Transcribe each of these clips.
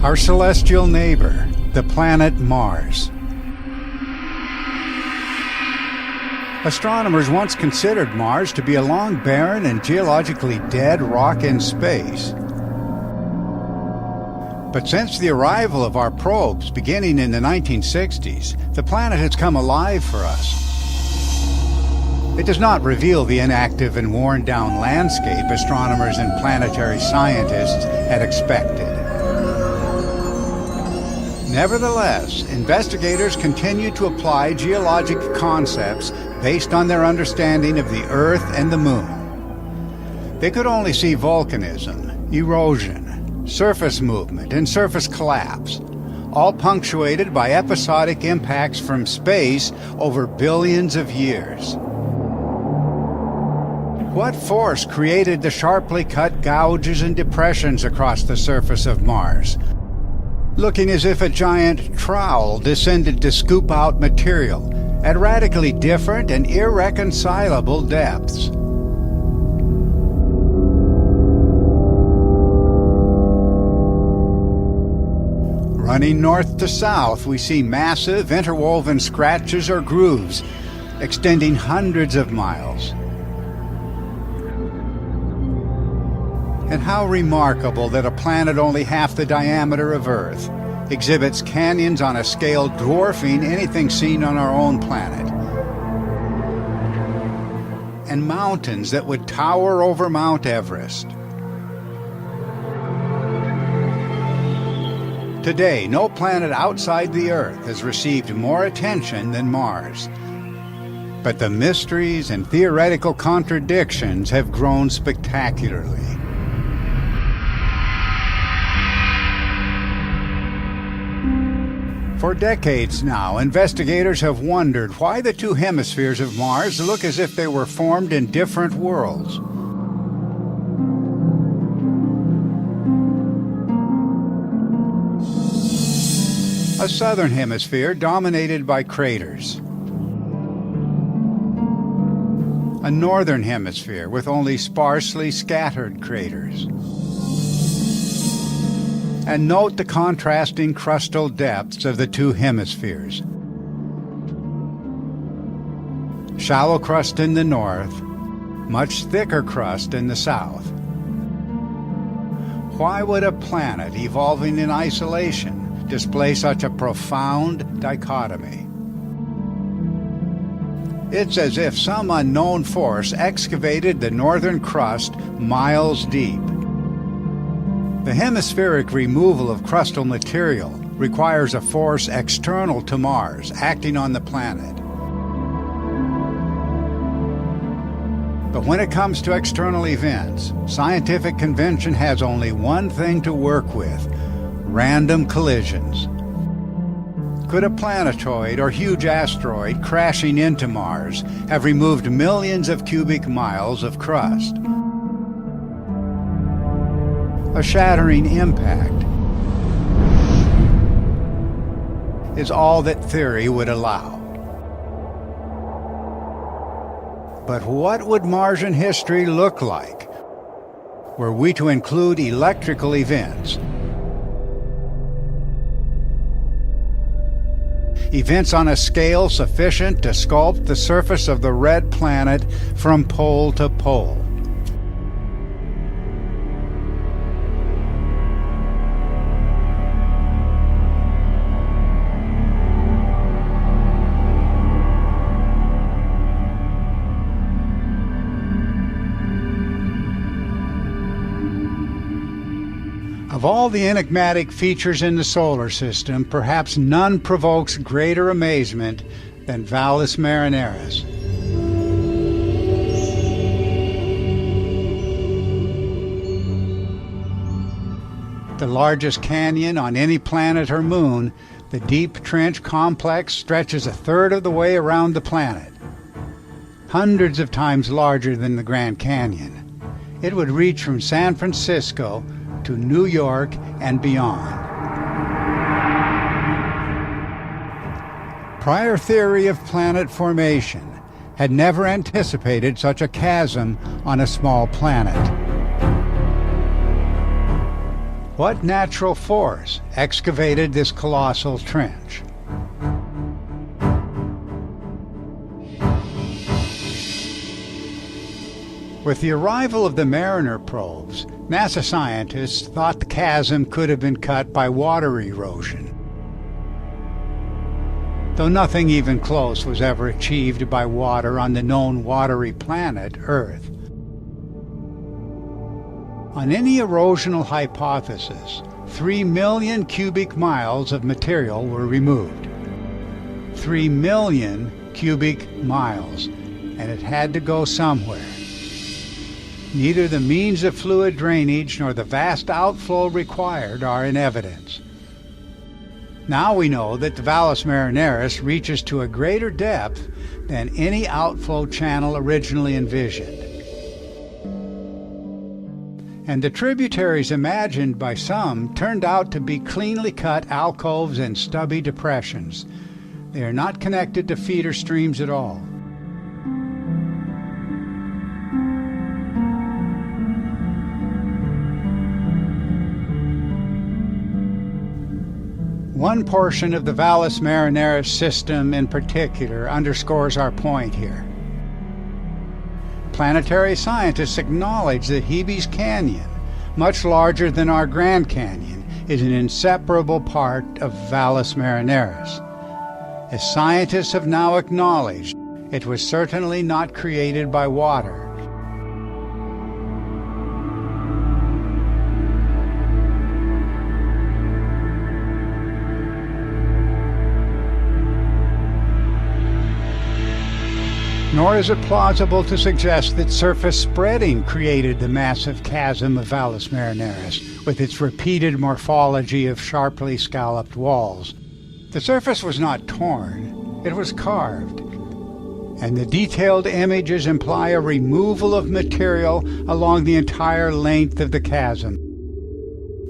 Our celestial neighbor, the planet Mars. Astronomers once considered Mars to be a long, barren, and geologically dead rock in space. But since the arrival of our probes beginning in the 1960s, the planet has come alive for us. It does not reveal the inactive and worn-down landscape astronomers and planetary scientists had expected. Nevertheless, investigators continue to apply geologic concepts based on their understanding of the Earth and the Moon. They could only see volcanism, erosion, surface movement, and surface collapse, all punctuated by episodic impacts from space over billions of years. What force created the sharply cut gouges and depressions across the surface of Mars, looking as if a giant trowel descended to scoop out material at radically different and irreconcilable depths? Running north to south, we see massive interwoven scratches or grooves extending hundreds of miles. And how remarkable that a planet only half the diameter of Earth exhibits canyons on a scale dwarfing anything seen on our own planet, and mountains that would tower over Mount Everest. Today, no planet outside the Earth has received more attention than Mars. But the mysteries and theoretical contradictions have grown spectacularly. For decades now, investigators have wondered why the two hemispheres of Mars look as if they were formed in different worlds. A southern hemisphere dominated by craters. A northern hemisphere with only sparsely scattered craters. And note the contrasting crustal depths of the two hemispheres. Shallow crust in the north, much thicker crust in the south. Why would a planet evolving in isolation display such a profound dichotomy? It's as if some unknown force excavated the northern crust miles deep. The hemispheric removal of crustal material requires a force external to Mars, acting on the planet. But when it comes to external events, scientific convention has only one thing to work with: random collisions. Could a planetoid or huge asteroid crashing into Mars have removed millions of cubic miles of crust? A shattering impact is all that theory would allow. But what would Martian history look like were we to include electrical events? Events on a scale sufficient to sculpt the surface of the red planet from pole to pole. Of all the enigmatic features in the solar system, perhaps none provokes greater amazement than Valles Marineris. The largest canyon on any planet or moon, the Deep Trench Complex stretches a third of the way around the planet. Hundreds of times larger than the Grand Canyon. It would reach from San Francisco to New York and beyond. Prior theory of planet formation had never anticipated such a chasm on a small planet. What natural force excavated this colossal trench? With the arrival of the Mariner probes, NASA scientists thought the chasm could have been cut by water erosion, though nothing even close was ever achieved by water on the known watery planet Earth. On any erosional hypothesis, 3 million cubic miles of material were removed. 3 million cubic miles, and it had to go somewhere. Neither the means of fluid drainage nor the vast outflow required are in evidence. Now we know that the Valles Marineris reaches to a greater depth than any outflow channel originally envisioned. And the tributaries imagined by some turned out to be cleanly cut alcoves and stubby depressions. They are not connected to feeder streams at all. One portion of the Valles Marineris system in particular underscores our point here. Planetary scientists acknowledge that Hebe's Canyon, much larger than our Grand Canyon, is an inseparable part of Valles Marineris. As scientists have now acknowledged, it was certainly not created by water. Nor is it plausible to suggest that surface spreading created the massive chasm of Valles Marineris, with its repeated morphology of sharply scalloped walls. The surface was not torn, it was carved, and the detailed images imply a removal of material along the entire length of the chasm,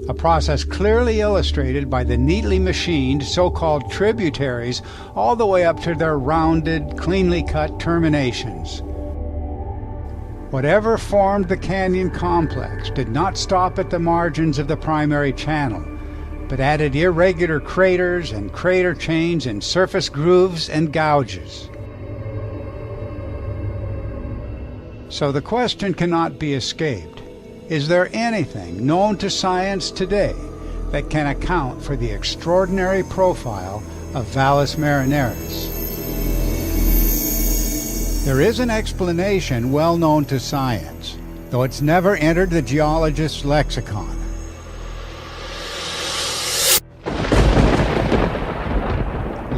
a process clearly illustrated by the neatly machined so-called tributaries all the way up to their rounded, cleanly cut terminations. Whatever formed the canyon complex did not stop at the margins of the primary channel, but added irregular craters and crater chains and surface grooves and gouges. So the question cannot be escaped. Is there anything known to science today that can account for the extraordinary profile of Valles Marineris? There is an explanation well known to science, though it's never entered the geologist's lexicon.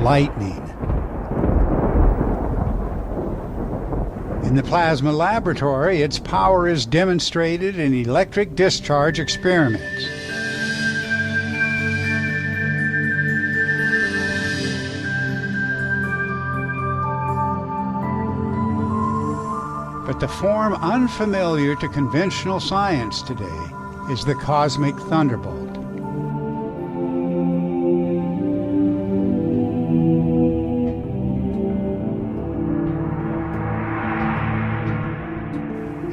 Lightning. In the plasma laboratory, its power is demonstrated in electric discharge experiments. But the form unfamiliar to conventional science today is the cosmic thunderbolt.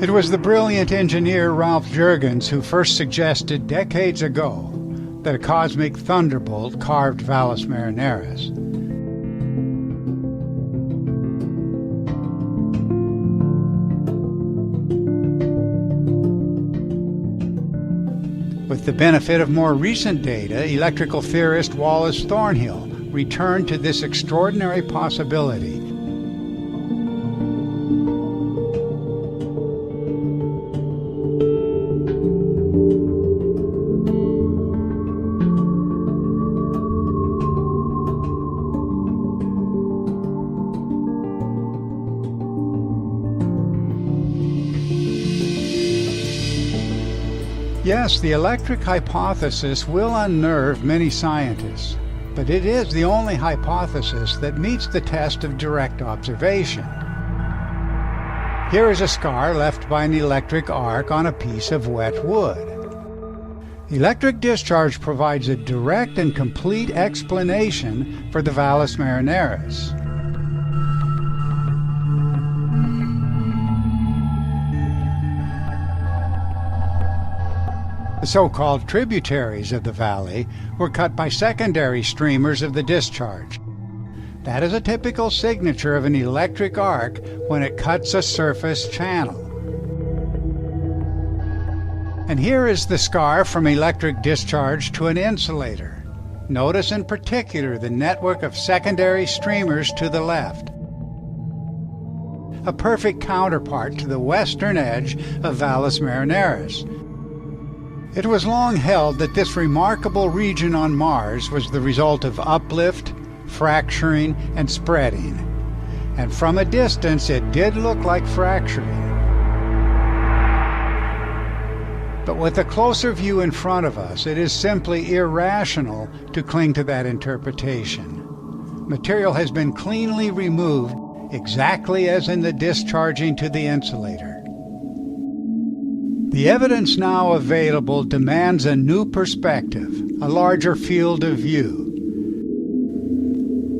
It was the brilliant engineer Ralph Jurgens who first suggested decades ago that a cosmic thunderbolt carved Valles Marineris. With the benefit of more recent data, electrical theorist Wallace Thornhill returned to this extraordinary possibility. Yes, the electric hypothesis will unnerve many scientists, but it is the only hypothesis that meets the test of direct observation. Here is a scar left by an electric arc on a piece of wet wood. Electric discharge provides a direct and complete explanation for the Valles Marineris. The So-called tributaries of the valley were cut by secondary streamers of the discharge. That is a typical signature of an electric arc when it cuts a surface channel. And here is the scar from electric discharge to an insulator. Notice in particular the network of secondary streamers to the left. A perfect counterpart to the western edge of Valles Marineris. It was long held that this remarkable region on Mars was the result of uplift, fracturing, and spreading. And from a distance it did look like fracturing. But with a closer view in front of us, it is simply irrational to cling to that interpretation. Material has been cleanly removed, exactly as in the discharging to the insulator. The evidence now available demands a new perspective, a larger field of view.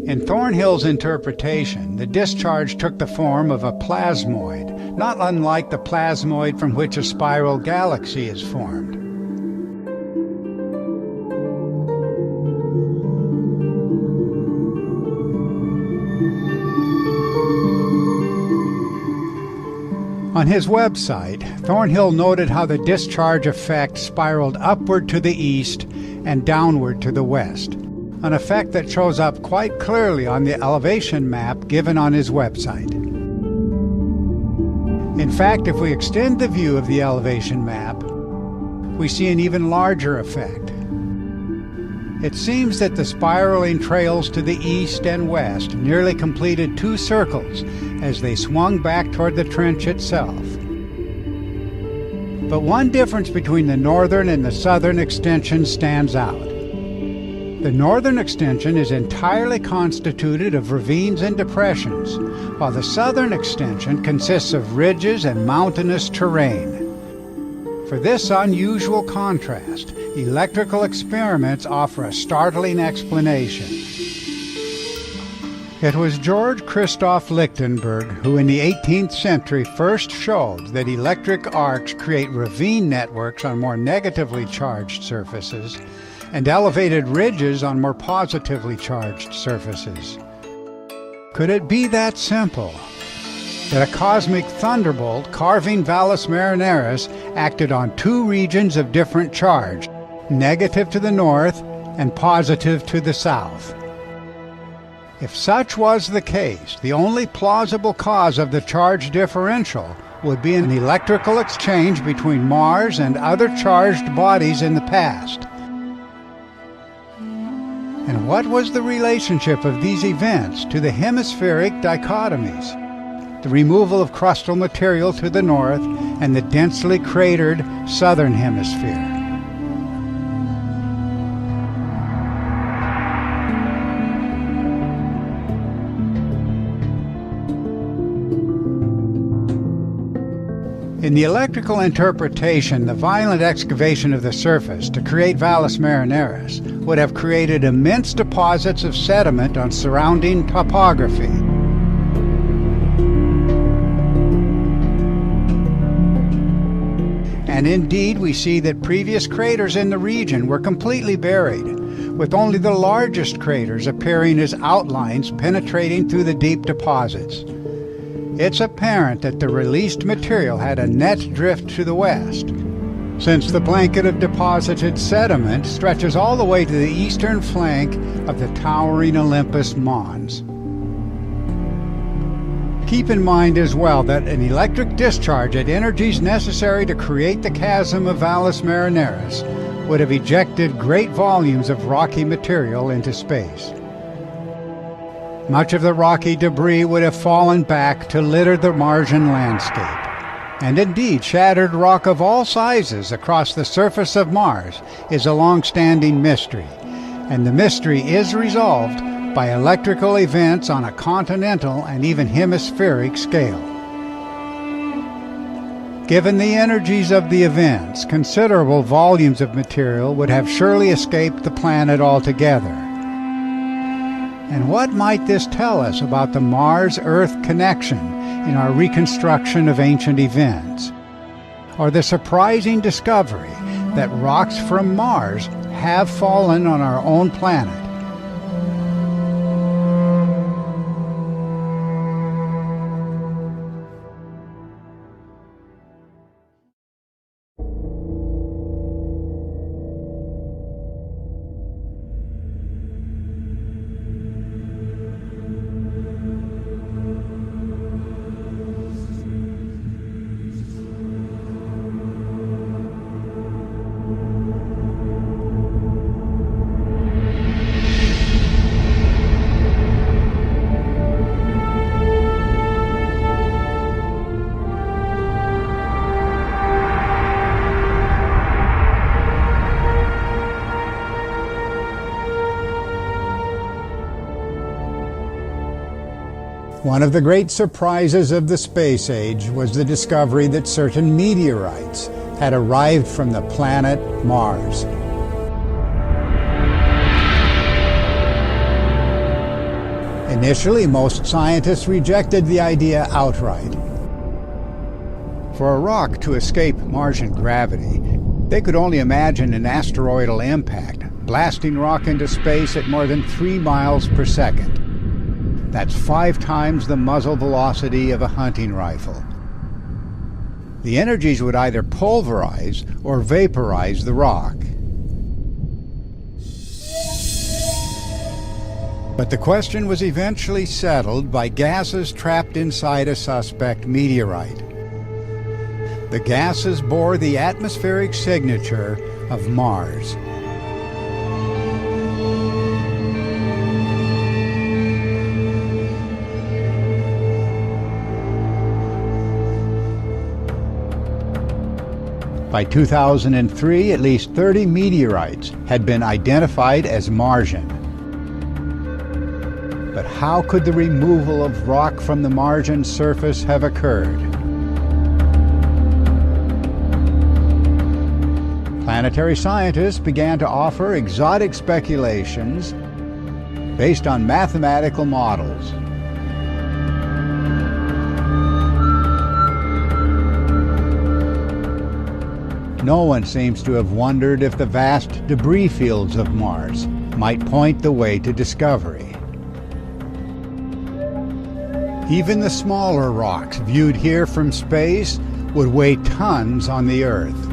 In Thornhill's interpretation, the discharge took the form of a plasmoid, not unlike the plasmoid from which a spiral galaxy is formed. On his website, Thornhill noted how the discharge effect spiraled upward to the east and downward to the west, an effect that shows up quite clearly on the elevation map given on his website. In fact, if we extend the view of the elevation map, we see an even larger effect. It seems that the spiraling trails to the east and west nearly completed 2 circles as they swung back toward the trench itself. But one difference between the northern and the southern extension stands out. The northern extension is entirely constituted of ravines and depressions, while the southern extension consists of ridges and mountainous terrain. For this unusual contrast, electrical experiments offer a startling explanation. It was George Christoph Lichtenberg who in the 18th century first showed that electric arcs create ravine networks on more negatively charged surfaces and elevated ridges on more positively charged surfaces. Could it be that simple? That a cosmic thunderbolt carving Valles Marineris acted on 2 regions of different charge, negative to the north and positive to the south. If such was the case, the only plausible cause of the charge differential would be an electrical exchange between Mars and other charged bodies in the past. And what was the relationship of these events to the hemispheric dichotomies? The removal of crustal material to the north and the densely cratered southern hemisphere. In the electrical interpretation, the violent excavation of the surface to create Valles Marineris would have created immense deposits of sediment on surrounding topography. And indeed, we see that previous craters in the region were completely buried, with only the largest craters appearing as outlines penetrating through the deep deposits. It's apparent that the released material had a net drift to the west, since the blanket of deposited sediment stretches all the way to the eastern flank of the towering Olympus Mons. Keep in mind as well that an electric discharge at energies necessary to create the chasm of Valles Marineris would have ejected great volumes of rocky material into space. Much of the rocky debris would have fallen back to litter the Martian landscape. And indeed, shattered rock of all sizes across the surface of Mars is a long-standing mystery, and the mystery is resolved by electrical events on a continental and even hemispheric scale. Given the energies of the events, considerable volumes of material would have surely escaped the planet altogether. And what might this tell us about the Mars-Earth connection in our reconstruction of ancient events? Or the surprising discovery that rocks from Mars have fallen on our own planet. One of the great surprises of the space age was the discovery that certain meteorites had arrived from the planet Mars. Initially, most scientists rejected the idea outright. For a rock to escape Martian gravity, they could only imagine an asteroidal impact, blasting rock into space at more than 3 miles per second. That's 5 times the muzzle velocity of a hunting rifle. The energies would either pulverize or vaporize the rock. But the question was eventually settled by gases trapped inside a suspect meteorite. The gases bore the atmospheric signature of Mars. By 2003, at least 30 meteorites had been identified as Martian. But how could the removal of rock from the Martian surface have occurred? Planetary scientists began to offer exotic speculations based on mathematical models. No one seems to have wondered if the vast debris fields of Mars might point the way to discovery. Even the smaller rocks viewed here from space would weigh tons on the Earth.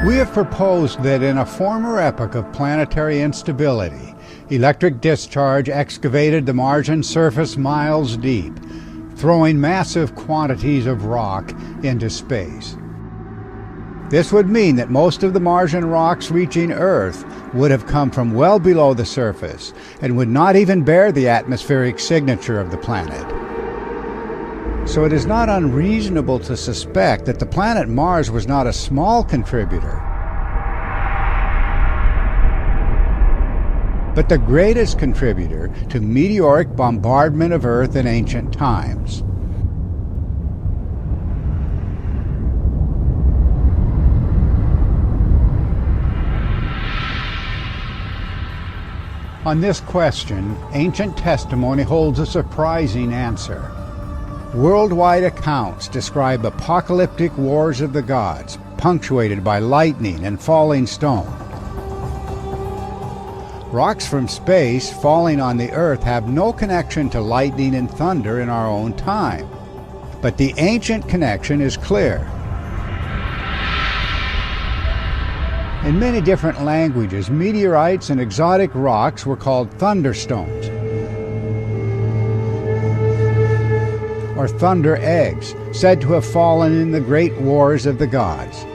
We have proposed that in a former epoch of planetary instability, electric discharge excavated the Martian surface miles deep, throwing massive quantities of rock into space. This would mean that most of the Martian rocks reaching Earth would have come from well below the surface and would not even bear the atmospheric signature of the planet. So it is not unreasonable to suspect that the planet Mars was not a small contributor, but the greatest contributor to meteoric bombardment of Earth in ancient times. On this question, ancient testimony holds a surprising answer. Worldwide accounts describe apocalyptic wars of the gods, punctuated by lightning and falling stone. Rocks from space falling on the Earth have no connection to lightning and thunder in our own time. But the ancient connection is clear. In many different languages, meteorites and exotic rocks were called thunderstones, or thunder eggs, said to have fallen in the great wars of the gods.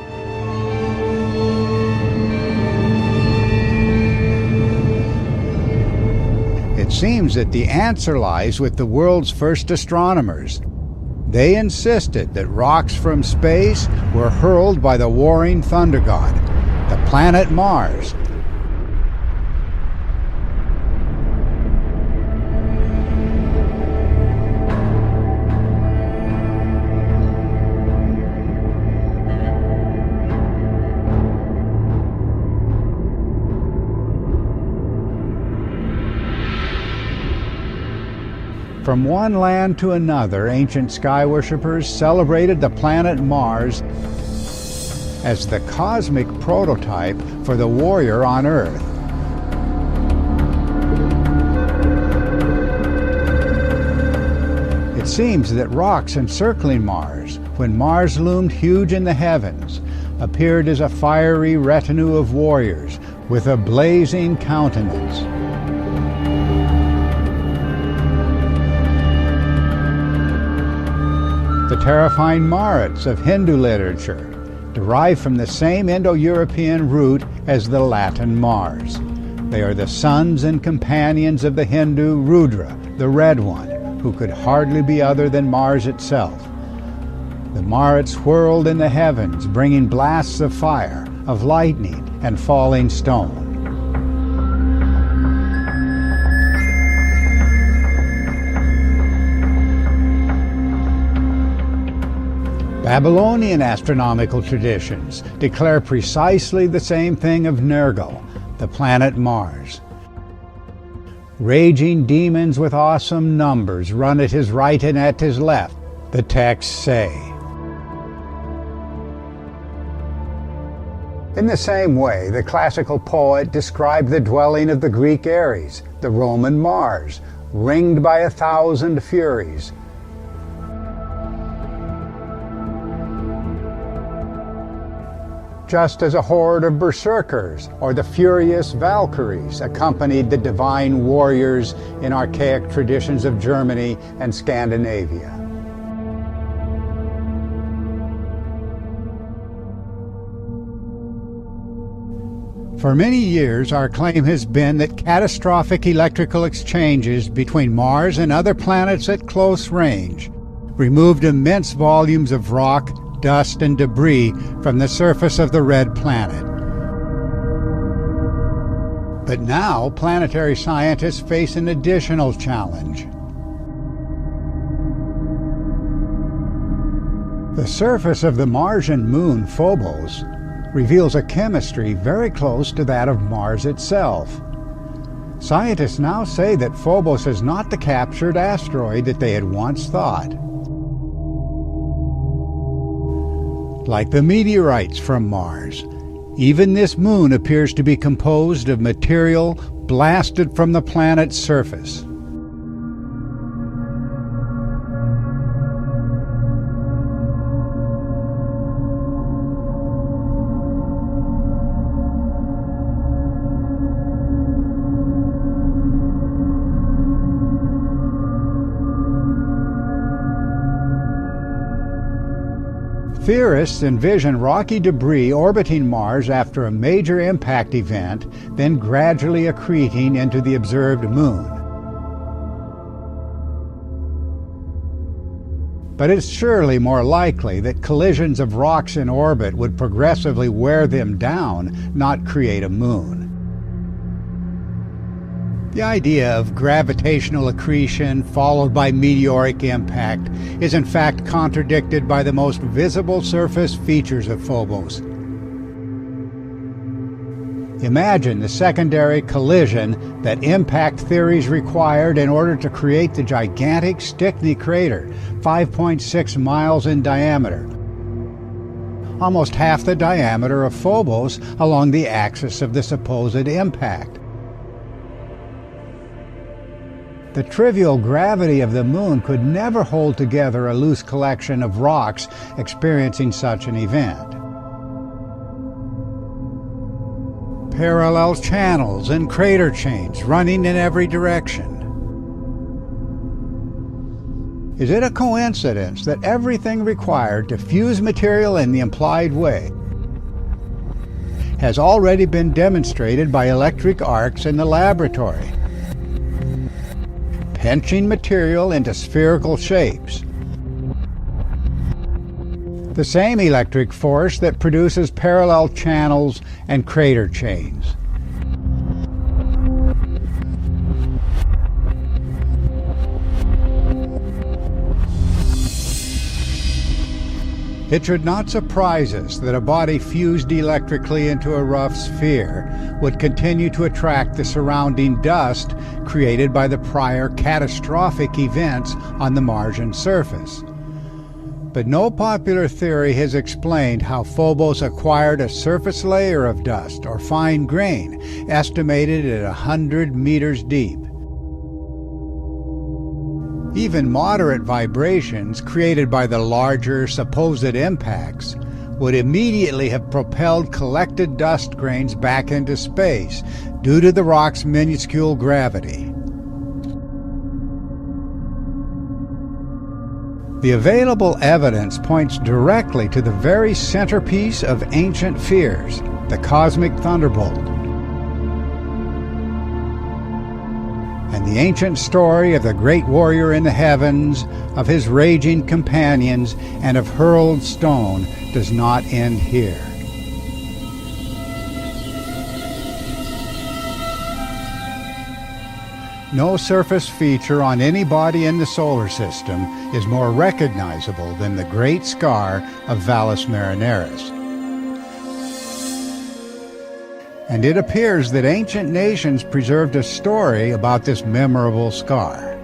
It seems that the answer lies with the world's first astronomers. They insisted that rocks from space were hurled by the warring thunder god, the planet Mars. From one land to another, ancient sky worshippers celebrated the planet Mars as the cosmic prototype for the warrior on Earth. It seems that rocks encircling Mars, when Mars loomed huge in the heavens, appeared as a fiery retinue of warriors with a blazing countenance. The terrifying Marats of Hindu literature derive from the same Indo-European root as the Latin Mars. They are the sons and companions of the Hindu Rudra, the Red One, who could hardly be other than Mars itself. The Marats whirled in the heavens, bringing blasts of fire, of lightning, and falling stone. Babylonian astronomical traditions declare precisely the same thing of Nergal, the planet Mars. Raging demons with awesome numbers run at his right and at his left, the texts say. In the same way, the classical poet described the dwelling of the Greek Ares, the Roman Mars, ringed by 1,000 furies. Just as a horde of berserkers or the furious Valkyries accompanied the divine warriors in archaic traditions of Germany and Scandinavia. For many years, our claim has been that catastrophic electrical exchanges between Mars and other planets at close range removed immense volumes of rock, dust, and debris from the surface of the red planet. But now, planetary scientists face an additional challenge. The surface of the Martian moon Phobos reveals a chemistry very close to that of Mars itself. Scientists now say that Phobos is not the captured asteroid that they had once thought. Like the meteorites from Mars, even this moon appears to be composed of material blasted from the planet's surface. Theorists envision rocky debris orbiting Mars after a major impact event, then gradually accreting into the observed moon. But it's surely more likely that collisions of rocks in orbit would progressively wear them down, not create a moon. The idea of gravitational accretion followed by meteoric impact is in fact contradicted by the most visible surface features of Phobos. Imagine the secondary collision that impact theories required in order to create the gigantic Stickney crater, 5.6 miles in diameter, almost half the diameter of Phobos along the axis of the supposed impact. The trivial gravity of the moon could never hold together a loose collection of rocks experiencing such an event. Parallel channels and crater chains running in every direction. Is it a coincidence that everything required to fuse material in the implied way has already been demonstrated by electric arcs in the laboratory? Pinching material into spherical shapes. The same electric force that produces parallel channels and crater chains. It should not surprise us that a body fused electrically into a rough sphere would continue to attract the surrounding dust created by the prior catastrophic events on the Martian surface. But no popular theory has explained how Phobos acquired a surface layer of dust or fine grain estimated at 100 meters deep. Even moderate vibrations created by the larger supposed impacts would immediately have propelled collected dust grains back into space due to the rock's minuscule gravity. The available evidence points directly to the very centerpiece of ancient fears, the cosmic thunderbolt. And the ancient story of the great warrior in the heavens, of his raging companions, and of hurled stone does not end here. No surface feature on any body in the solar system is more recognizable than the great scar of Valles Marineris. And it appears that ancient nations preserved a story about this memorable scar.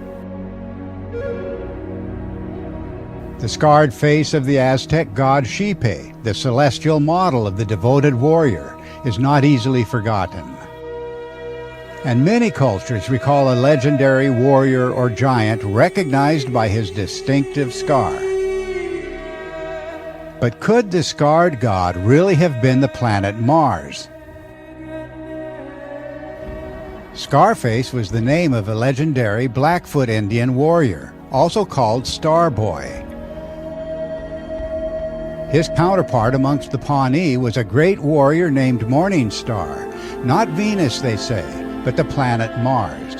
The scarred face of the Aztec god Xipe, the celestial model of the devoted warrior, is not easily forgotten. And many cultures recall a legendary warrior or giant recognized by his distinctive scar. But could the scarred god really have been the planet Mars? Scarface was the name of a legendary Blackfoot Indian warrior, also called Star Boy. His counterpart amongst the Pawnee was a great warrior named Morning Star, not Venus, they say, but the planet Mars.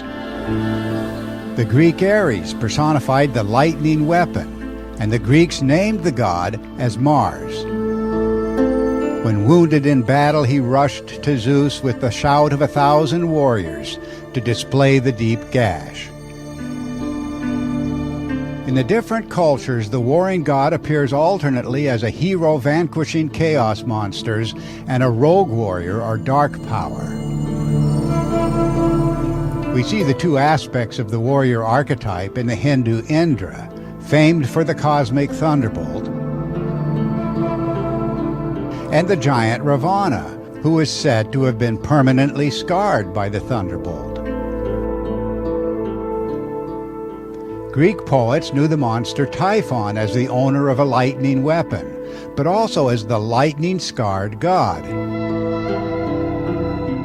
The Greek Ares personified the lightning weapon, and the Greeks named the god as Mars. When wounded in battle, he rushed to Zeus with the shout of 1,000 warriors to display the deep gash. In the different cultures, the warring god appears alternately as a hero vanquishing chaos monsters and a rogue warrior or dark power. We see the two aspects of the warrior archetype in the Hindu Indra, famed for the cosmic thunderbolt, and the giant Ravana, who is said to have been permanently scarred by the thunderbolt. Greek poets knew the monster Typhon as the owner of a lightning weapon, but also as the lightning-scarred god.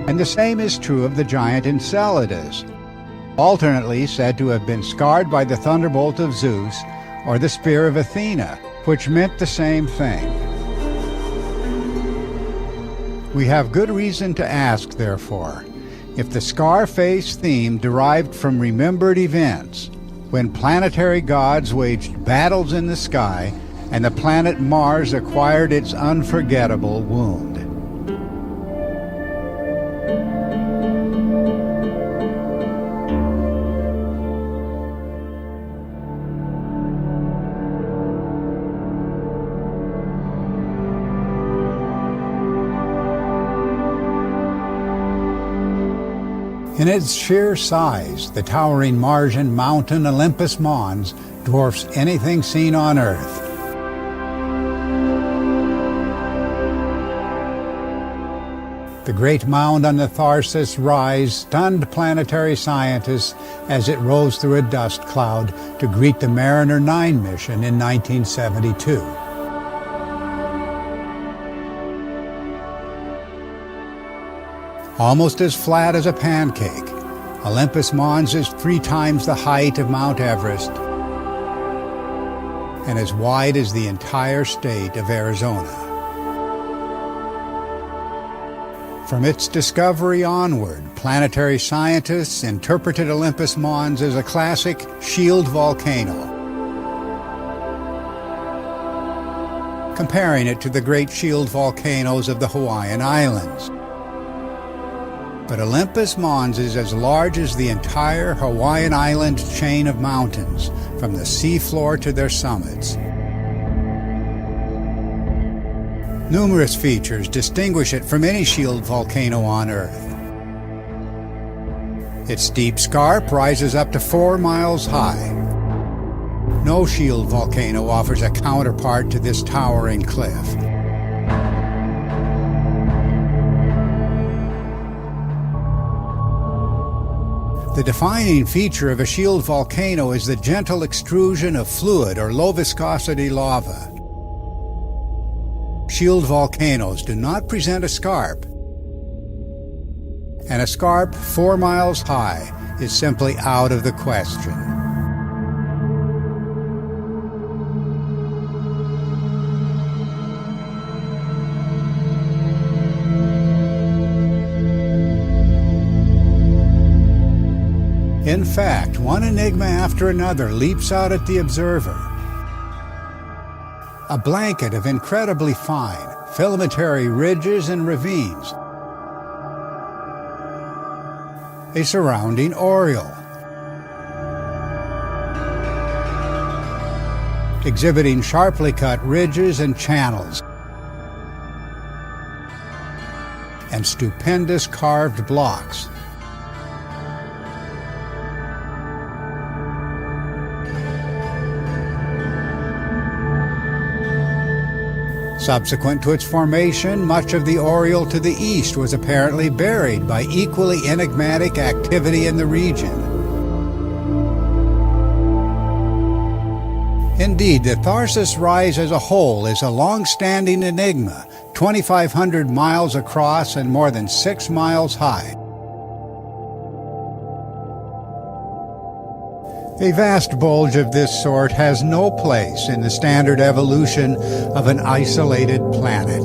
And the same is true of the giant Enceladus, alternately said to have been scarred by the thunderbolt of Zeus or the spear of Athena, which meant the same thing. We have good reason to ask, therefore, if the Scarface theme derived from remembered events, when planetary gods waged battles in the sky and the planet Mars acquired its unforgettable wound. In its sheer size, the towering Martian mountain Olympus Mons dwarfs anything seen on Earth. The great mound on the Tharsis Rise stunned planetary scientists as it rose through a dust cloud to greet the Mariner 9 mission in 1972. Almost as flat as a pancake, Olympus Mons is 3 times the height of Mount Everest and as wide as the entire state of Arizona. From its discovery onward, planetary scientists interpreted Olympus Mons as a classic shield volcano, comparing it to the great shield volcanoes of the Hawaiian Islands. But Olympus Mons is as large as the entire Hawaiian Island chain of mountains, from the seafloor to their summits. Numerous features distinguish it from any shield volcano on Earth. Its steep scarp rises up to 4 miles high. No shield volcano offers a counterpart to this towering cliff. The defining feature of a shield volcano is the gentle extrusion of fluid or low-viscosity lava. Shield volcanoes do not present a scarp, and a scarp 4 miles high is simply out of the question. In fact, one enigma after another leaps out at the observer. A blanket of incredibly fine, filamentary ridges and ravines. A surrounding aureole, exhibiting sharply cut ridges and channels, and stupendous carved blocks. Subsequent to its formation, much of the aureole to the east was apparently buried by equally enigmatic activity in the region. Indeed, the Tharsis Rise as a whole is a long-standing enigma, 2,500 miles across and more than 6 miles high. A vast bulge of this sort has no place in the standard evolution of an isolated planet.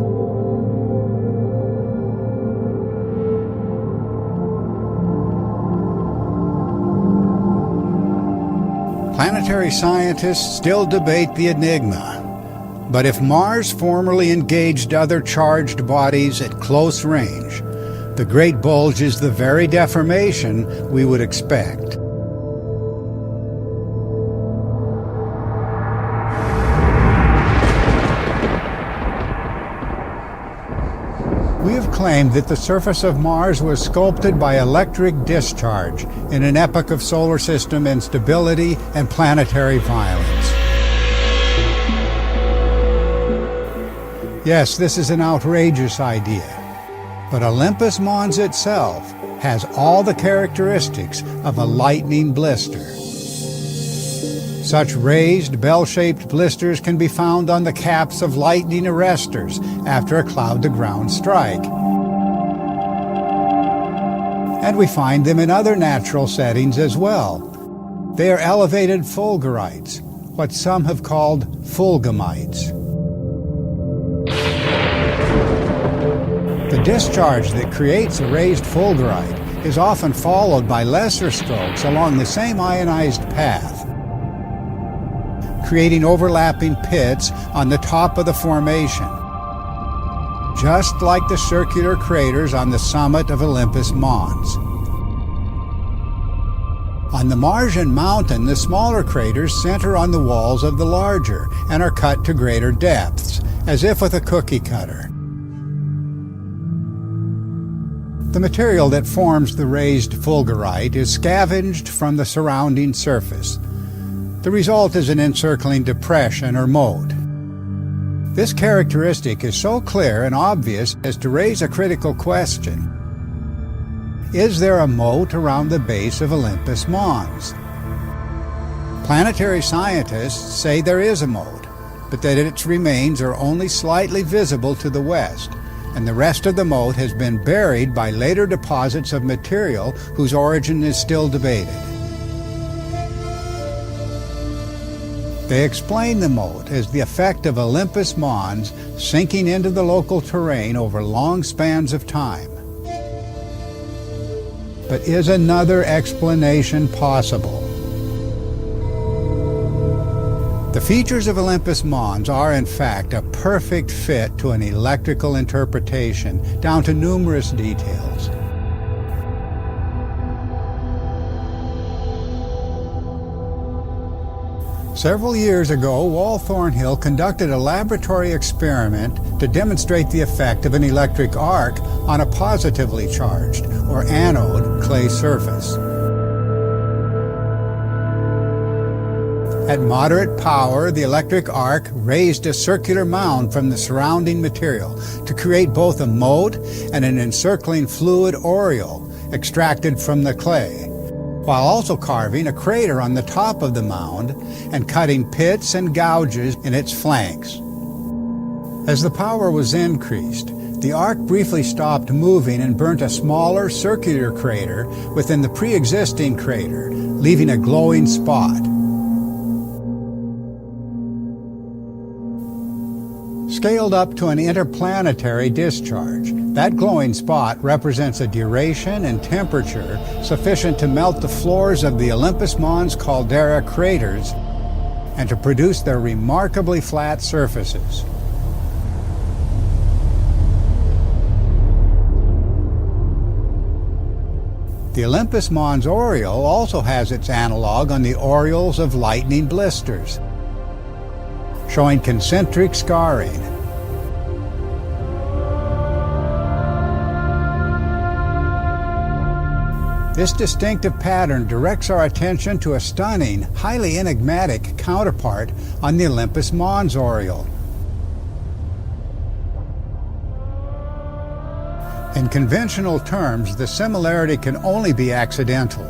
Planetary scientists still debate the enigma, but if Mars formerly engaged other charged bodies at close range, the Great Bulge is the very deformation we would expect. We have claimed that the surface of Mars was sculpted by electric discharge in an epoch of solar system instability and planetary violence. Yes, this is an outrageous idea, but Olympus Mons itself has all the characteristics of a lightning blister. Such raised, bell-shaped blisters can be found on the caps of lightning arresters after a cloud-to-ground strike. And we find them in other natural settings as well. They are elevated fulgurites, what some have called fulgamites. The discharge that creates a raised fulgurite is often followed by lesser strokes along the same ionized path, creating overlapping pits on the top of the formation, just like the circular craters on the summit of Olympus Mons. On the Martian mountain, the smaller craters center on the walls of the larger and are cut to greater depths, as if with a cookie cutter. The material that forms the raised fulgurite is scavenged from the surrounding surface. The result is an encircling depression or moat. This characteristic is so clear and obvious as to raise a critical question. Is there a moat around the base of Olympus Mons? Planetary scientists say there is a moat, but that its remains are only slightly visible to the west, and the rest of the moat has been buried by later deposits of material whose origin is still debated. They explain the moat as the effect of Olympus Mons sinking into the local terrain over long spans of time. But is another explanation possible? The features of Olympus Mons are, in fact, a perfect fit to an electrical interpretation, down to numerous details. Several years ago, Wal Thornhill conducted a laboratory experiment to demonstrate the effect of an electric arc on a positively charged, or anode, clay surface. At moderate power, the electric arc raised a circular mound from the surrounding material to create both a moat and an encircling fluid aureole extracted from the clay, while also carving a crater on the top of the mound and cutting pits and gouges in its flanks. As the power was increased, the arc briefly stopped moving and burnt a smaller circular crater within the pre-existing crater, leaving a glowing spot. Scaled up to an interplanetary discharge, that glowing spot represents a duration and temperature sufficient to melt the floors of the Olympus Mons caldera craters and to produce their remarkably flat surfaces. The Olympus Mons aureole also has its analog on the aureoles of lightning blisters, showing concentric scarring. This distinctive pattern directs our attention to a stunning, highly enigmatic counterpart on the Olympus Mons aureole. In conventional terms, the similarity can only be accidental.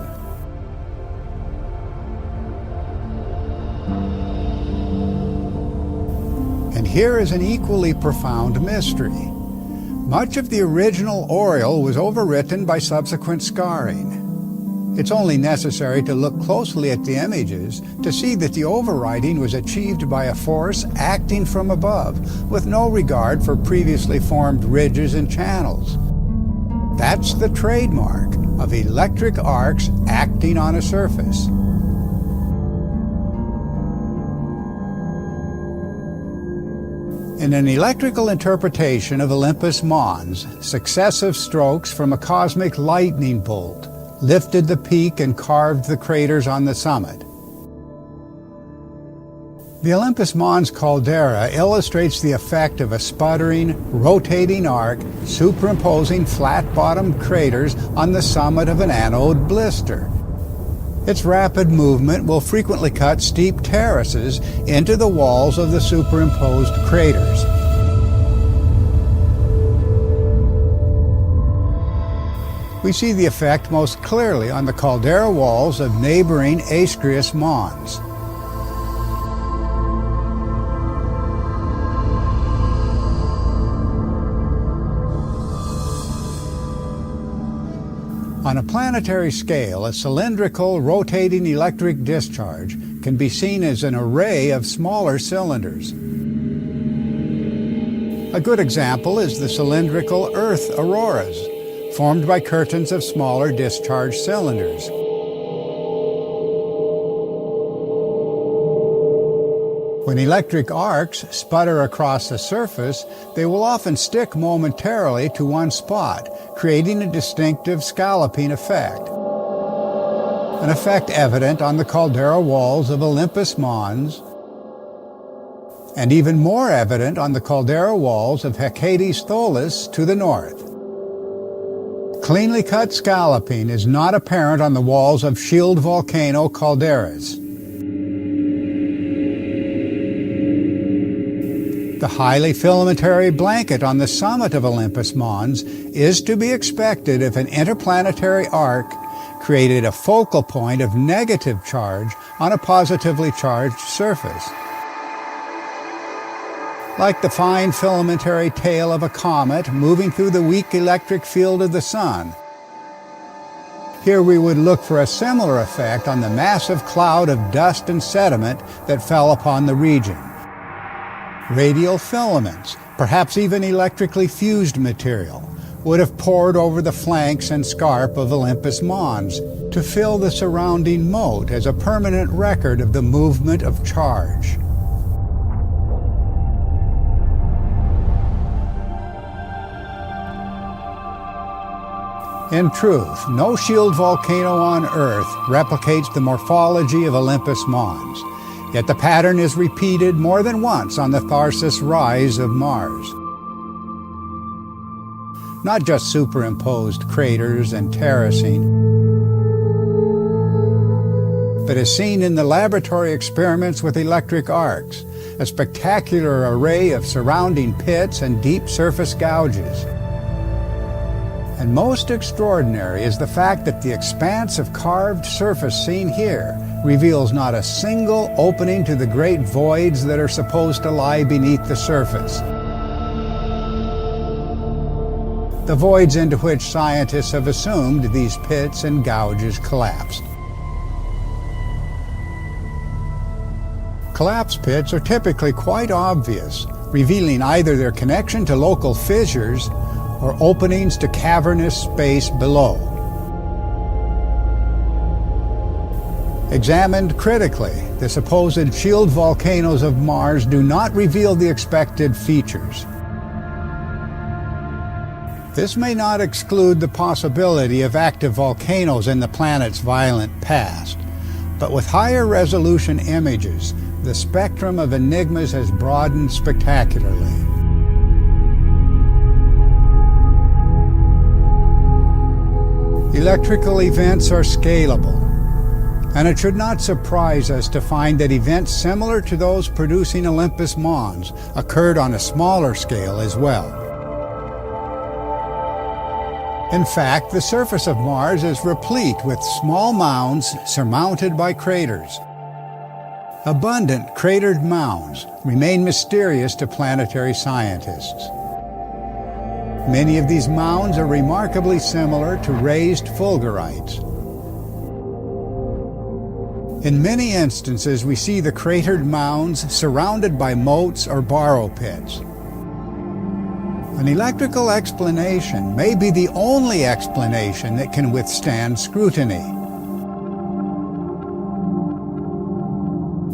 And here is an equally profound mystery. Much of the original aureole was overwritten by subsequent scarring. It's only necessary to look closely at the images to see that the overwriting was achieved by a force acting from above, with no regard for previously formed ridges and channels. That's the trademark of electric arcs acting on a surface. In an electrical interpretation of Olympus Mons, successive strokes from a cosmic lightning bolt lifted the peak and carved the craters on the summit. The Olympus Mons caldera illustrates the effect of a sputtering, rotating arc superimposing flat-bottomed craters on the summit of an anode blister. Its rapid movement will frequently cut steep terraces into the walls of the superimposed craters. We see the effect most clearly on the caldera walls of neighboring Ascrius Mons. On a planetary scale, a cylindrical, rotating electric discharge can be seen as an array of smaller cylinders. A good example is the cylindrical Earth auroras, formed by curtains of smaller discharge cylinders. When electric arcs sputter across the surface, they will often stick momentarily to one spot, creating a distinctive scalloping effect. An effect evident on the caldera walls of Olympus Mons, and even more evident on the caldera walls of Hecate Tholis to the north. Cleanly cut scalloping is not apparent on the walls of shield volcano calderas. The highly filamentary blanket on the summit of Olympus Mons is to be expected if an interplanetary arc created a focal point of negative charge on a positively charged surface. Like the fine filamentary tail of a comet moving through the weak electric field of the sun. Here we would look for a similar effect on the massive cloud of dust and sediment that fell upon the region. Radial filaments, perhaps even electrically fused material, would have poured over the flanks and scarp of Olympus Mons to fill the surrounding moat as a permanent record of the movement of charge. In truth, no shield volcano on Earth replicates the morphology of Olympus Mons, Yet the pattern is repeated more than once on the Tharsis rise of Mars. Not just superimposed craters and terracing, but as seen in the laboratory experiments with electric arcs, a spectacular array of surrounding pits and deep surface gouges. And most extraordinary is the fact that the expanse of carved surface seen here reveals not a single opening to the great voids that are supposed to lie beneath the surface. The voids into which scientists have assumed these pits and gouges collapsed. Collapse pits are typically quite obvious, revealing either their connection to local fissures or openings to cavernous space below. Examined critically, the supposed shield volcanoes of Mars do not reveal the expected features. This may not exclude the possibility of active volcanoes in the planet's violent past, but with higher resolution images, the spectrum of enigmas has broadened spectacularly. Electrical events are scalable, and it should not surprise us to find that events similar to those producing Olympus Mons occurred on a smaller scale as well. In fact, the surface of Mars is replete with small mounds surmounted by craters. Abundant cratered mounds remain mysterious to planetary scientists. Many of these mounds are remarkably similar to raised fulgurites. In many instances, we see the cratered mounds surrounded by moats or borrow pits. An electrical explanation may be the only explanation that can withstand scrutiny.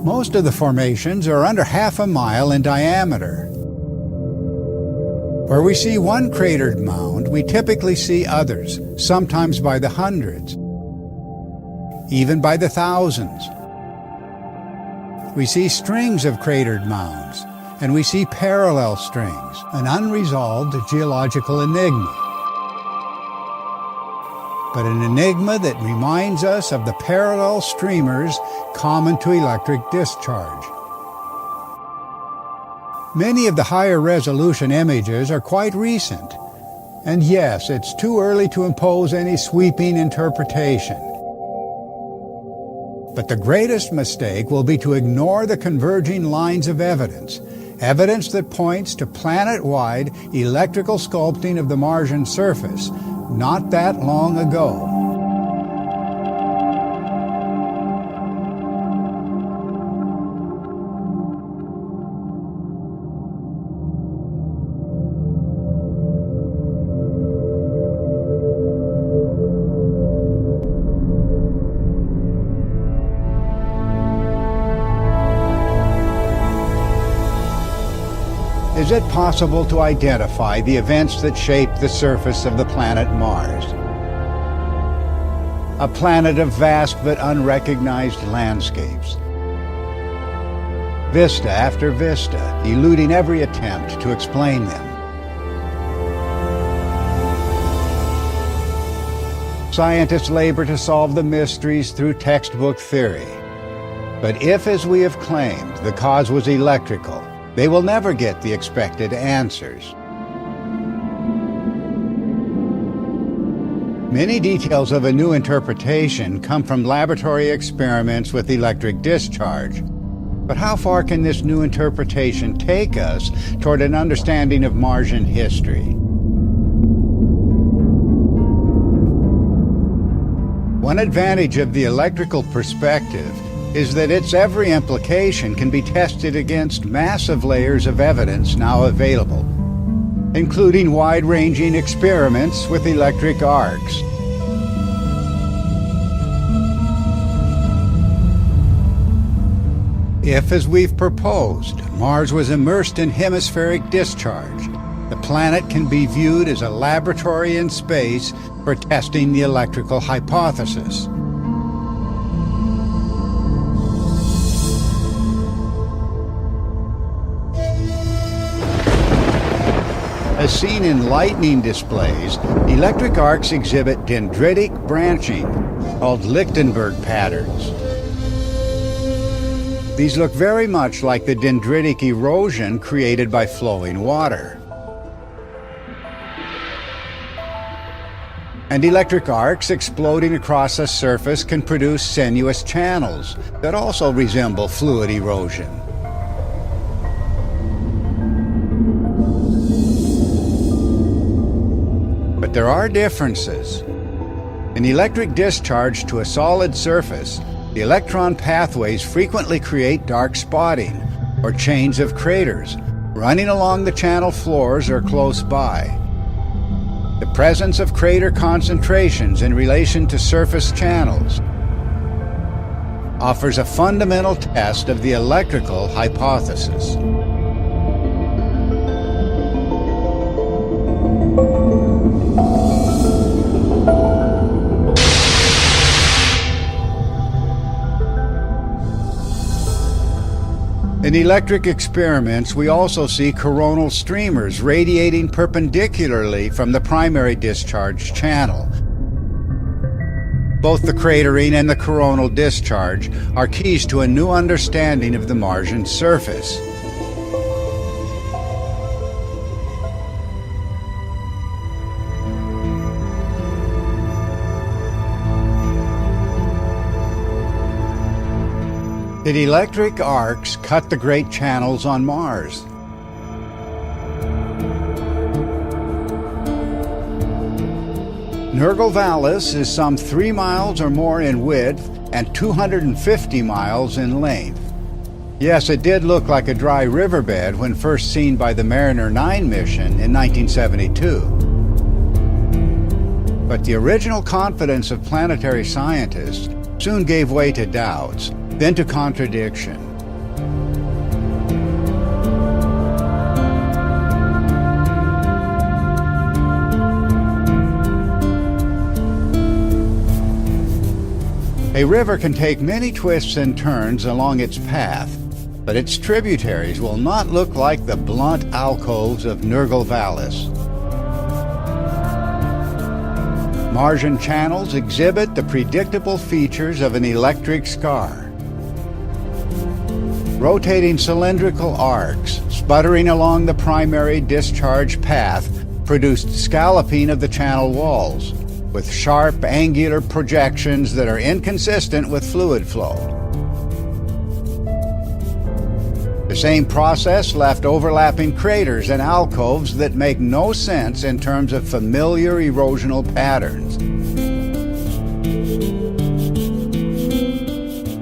Most of the formations are under half a mile in diameter. Where we see one cratered mound, we typically see others, sometimes by the hundreds, even by the thousands. We see strings of cratered mounds, and we see parallel strings, an unresolved geological enigma. But an enigma that reminds us of the parallel streamers common to electric discharge. Many of the higher resolution images are quite recent, and yes, it's too early to impose any sweeping interpretation. But the greatest mistake will be to ignore the converging lines of evidence that points to planet-wide electrical sculpting of the Martian surface not that long ago. Is it possible to identify the events that shape the surface of the planet Mars? A planet of vast but unrecognized landscapes. Vista after vista, eluding every attempt to explain them. Scientists labor to solve the mysteries through textbook theory. But if, as we have claimed, the cause was electrical, they will never get the expected answers. Many details of a new interpretation come from laboratory experiments with electric discharge. But how far can this new interpretation take us toward an understanding of Martian history? One advantage of the electrical perspective is that its every implication can be tested against massive layers of evidence now available, including wide-ranging experiments with electric arcs. If, as we've proposed, Mars was immersed in hemispheric discharge, the planet can be viewed as a laboratory in space for testing the electrical hypothesis. As seen in lightning displays, electric arcs exhibit dendritic branching, called Lichtenberg patterns. These look very much like the dendritic erosion created by flowing water. And electric arcs exploding across a surface can produce sinuous channels that also resemble fluid erosion. But there are differences. In electric discharge to a solid surface, the electron pathways frequently create dark spotting, or chains of craters, running along the channel floors or close by. The presence of crater concentrations in relation to surface channels offers a fundamental test of the electrical hypothesis. In electric experiments, we also see coronal streamers radiating perpendicularly from the primary discharge channel. Both the cratering and the coronal discharge are keys to a new understanding of the Martian surface. Did electric arcs cut the great channels on Mars? Nergal Vallis is some 3 miles or more in width and 250 miles in length. Yes, it did look like a dry riverbed when first seen by the Mariner 9 mission in 1972. But the original confidence of planetary scientists soon gave way to doubts, then to contradiction. A river can take many twists and turns along its path, but its tributaries will not look like the blunt alcoves of Nergal Vallis. Martian channels exhibit the predictable features of an electric scar. Rotating cylindrical arcs, sputtering along the primary discharge path, produced scalloping of the channel walls, with sharp angular projections that are inconsistent with fluid flow. The same process left overlapping craters and alcoves that make no sense in terms of familiar erosional patterns.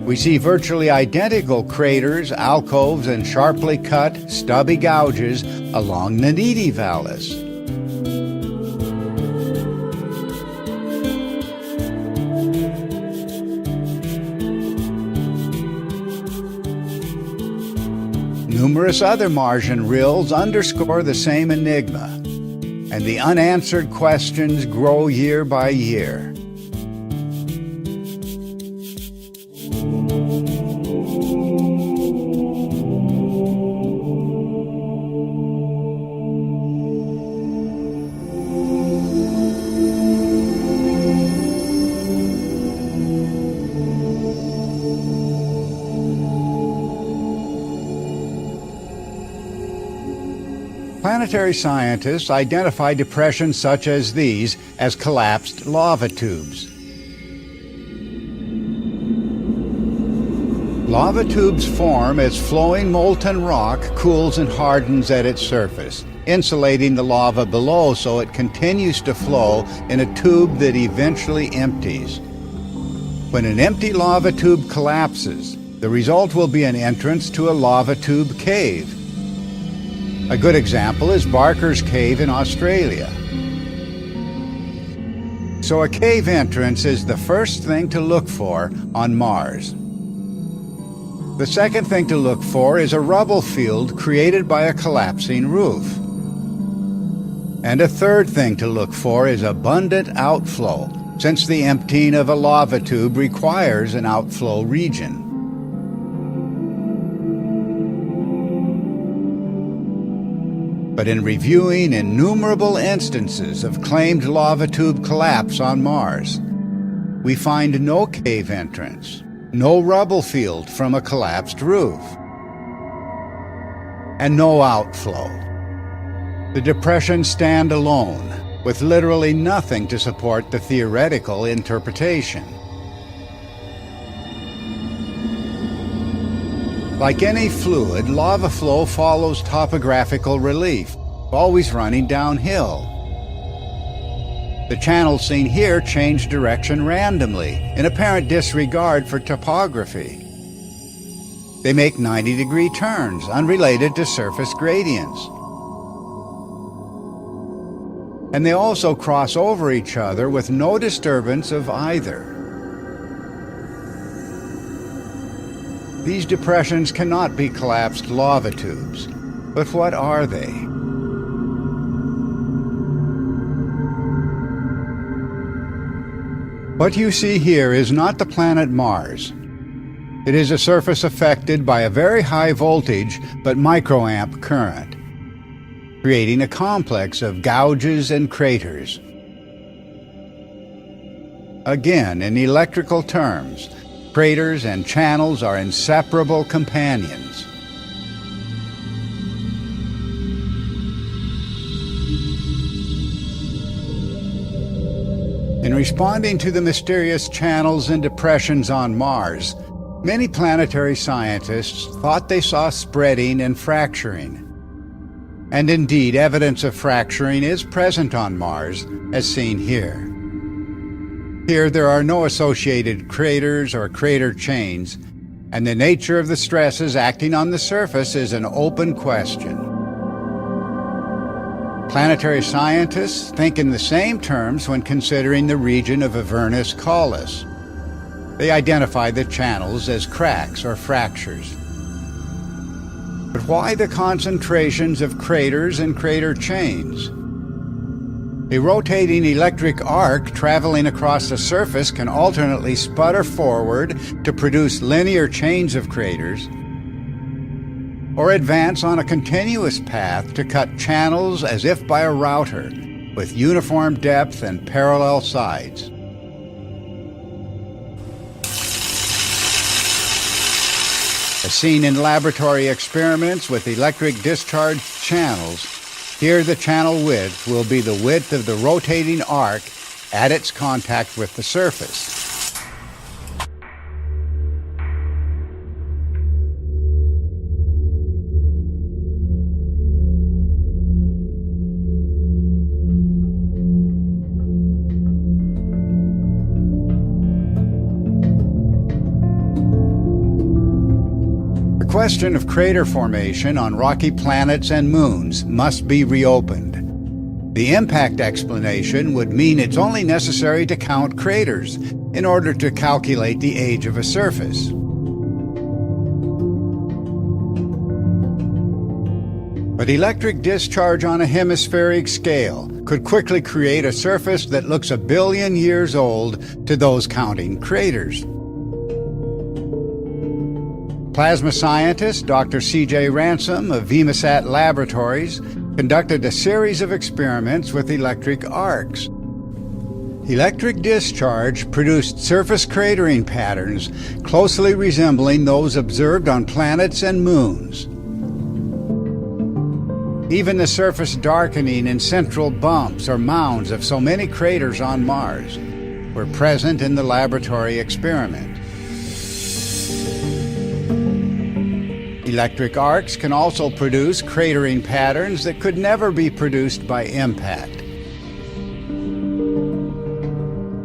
We see virtually identical craters, alcoves, and sharply cut, stubby gouges along Nididi Vallis. Numerous other Martian rills underscore the same enigma, and the unanswered questions grow year by year. Planetary scientists identify depressions such as these as collapsed lava tubes. Lava tubes form as flowing molten rock cools and hardens at its surface, insulating the lava below so it continues to flow in a tube that eventually empties. When an empty lava tube collapses, the result will be an entrance to a lava tube cave. A good example is Barker's Cave in Australia. So a cave entrance is the first thing to look for on Mars. The second thing to look for is a rubble field created by a collapsing roof. And a third thing to look for is abundant outflow, since the emptying of a lava tube requires an outflow region. But but in reviewing innumerable instances of claimed lava tube collapse on Mars, we find no cave entrance, no rubble field from a collapsed roof, and no outflow. The depressions stand alone, with literally nothing to support the theoretical interpretation. Like any fluid, lava flow follows topographical relief, always running downhill. The channels seen here change direction randomly, in apparent disregard for topography. They make 90-degree turns, unrelated to surface gradients. And they also cross over each other with no disturbance of either. These depressions cannot be collapsed lava tubes, but what are they? What you see here is not the planet Mars. It is a surface affected by a very high voltage but microamp current, creating a complex of gouges and craters. Again, in electrical terms, craters and channels are inseparable companions. In responding to the mysterious channels and depressions on Mars, many planetary scientists thought they saw spreading and fracturing. And indeed, evidence of fracturing is present on Mars, as seen here. Here there are no associated craters or crater chains, and the nature of the stresses acting on the surface is an open question. Planetary scientists think in the same terms when considering the region of Avernus Collis. They identify the channels as cracks or fractures. But why the concentrations of craters and crater chains? A rotating electric arc traveling across the surface can alternately sputter forward to produce linear chains of craters, or advance on a continuous path to cut channels as if by a router, with uniform depth and parallel sides. As seen in laboratory experiments with electric discharge channels, here the channel width will be the width of the rotating arc at its contact with the surface. The question of crater formation on rocky planets and moons must be reopened. The impact explanation would mean it's only necessary to count craters in order to calculate the age of a surface. But electric discharge on a hemispheric scale could quickly create a surface that looks 1 billion years old to those counting craters. Plasma scientist Dr. C.J. Ransom of VimaSat Laboratories conducted a series of experiments with electric arcs. Electric discharge produced surface cratering patterns closely resembling those observed on planets and moons. Even the surface darkening and central bumps or mounds of so many craters on Mars were present in the laboratory experiment. Electric arcs can also produce cratering patterns that could never be produced by impact.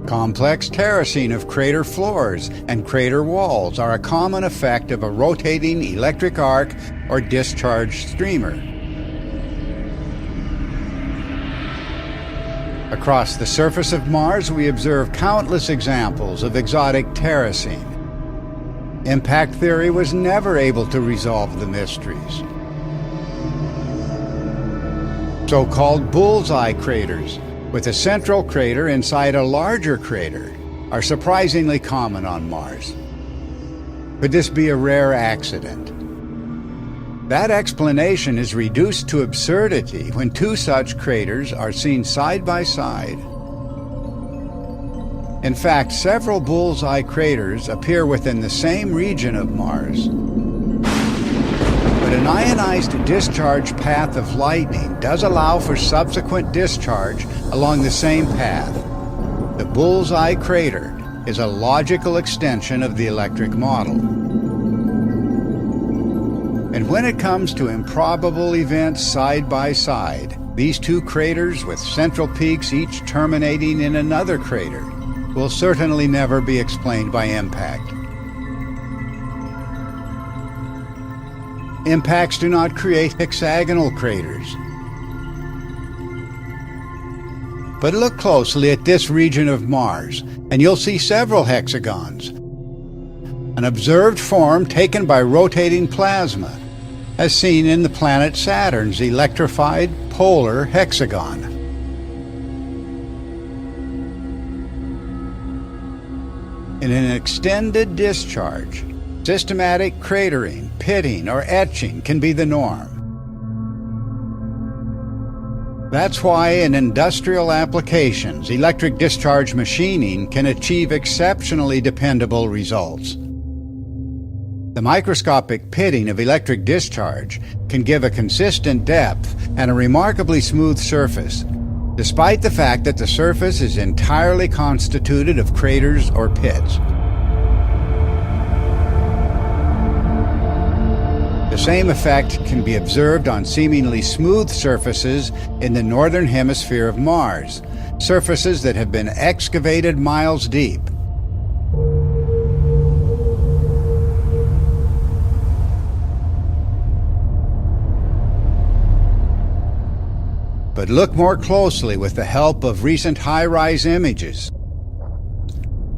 Complex terracing of crater floors and crater walls are a common effect of a rotating electric arc or discharge streamer. Across the surface of Mars, we observe countless examples of exotic terracing. Impact theory was never able to resolve the mysteries. So-called bullseye craters, with a central crater inside a larger crater, are surprisingly common on Mars. Could this be a rare accident? That explanation is reduced to absurdity when two such craters are seen side by side. In fact, several bullseye craters appear within the same region of Mars. But an ionized discharge path of lightning does allow for subsequent discharge along the same path. The bullseye crater is a logical extension of the electric model. And when it comes to improbable events side by side, these two craters with central peaks each terminating in another crater will certainly never be explained by impact. Impacts do not create hexagonal craters. But look closely at this region of Mars, and you'll see several hexagons. An observed form taken by rotating plasma, as seen in the planet Saturn's electrified polar hexagon. In an extended discharge, systematic cratering, pitting, or etching can be the norm. That's why in industrial applications, electric discharge machining can achieve exceptionally dependable results. The microscopic pitting of electric discharge can give a consistent depth and a remarkably smooth surface, despite the fact that the surface is entirely constituted of craters or pits. The same effect can be observed on seemingly smooth surfaces in the northern hemisphere of Mars, surfaces that have been excavated miles deep. But look more closely with the help of recent high-rise images,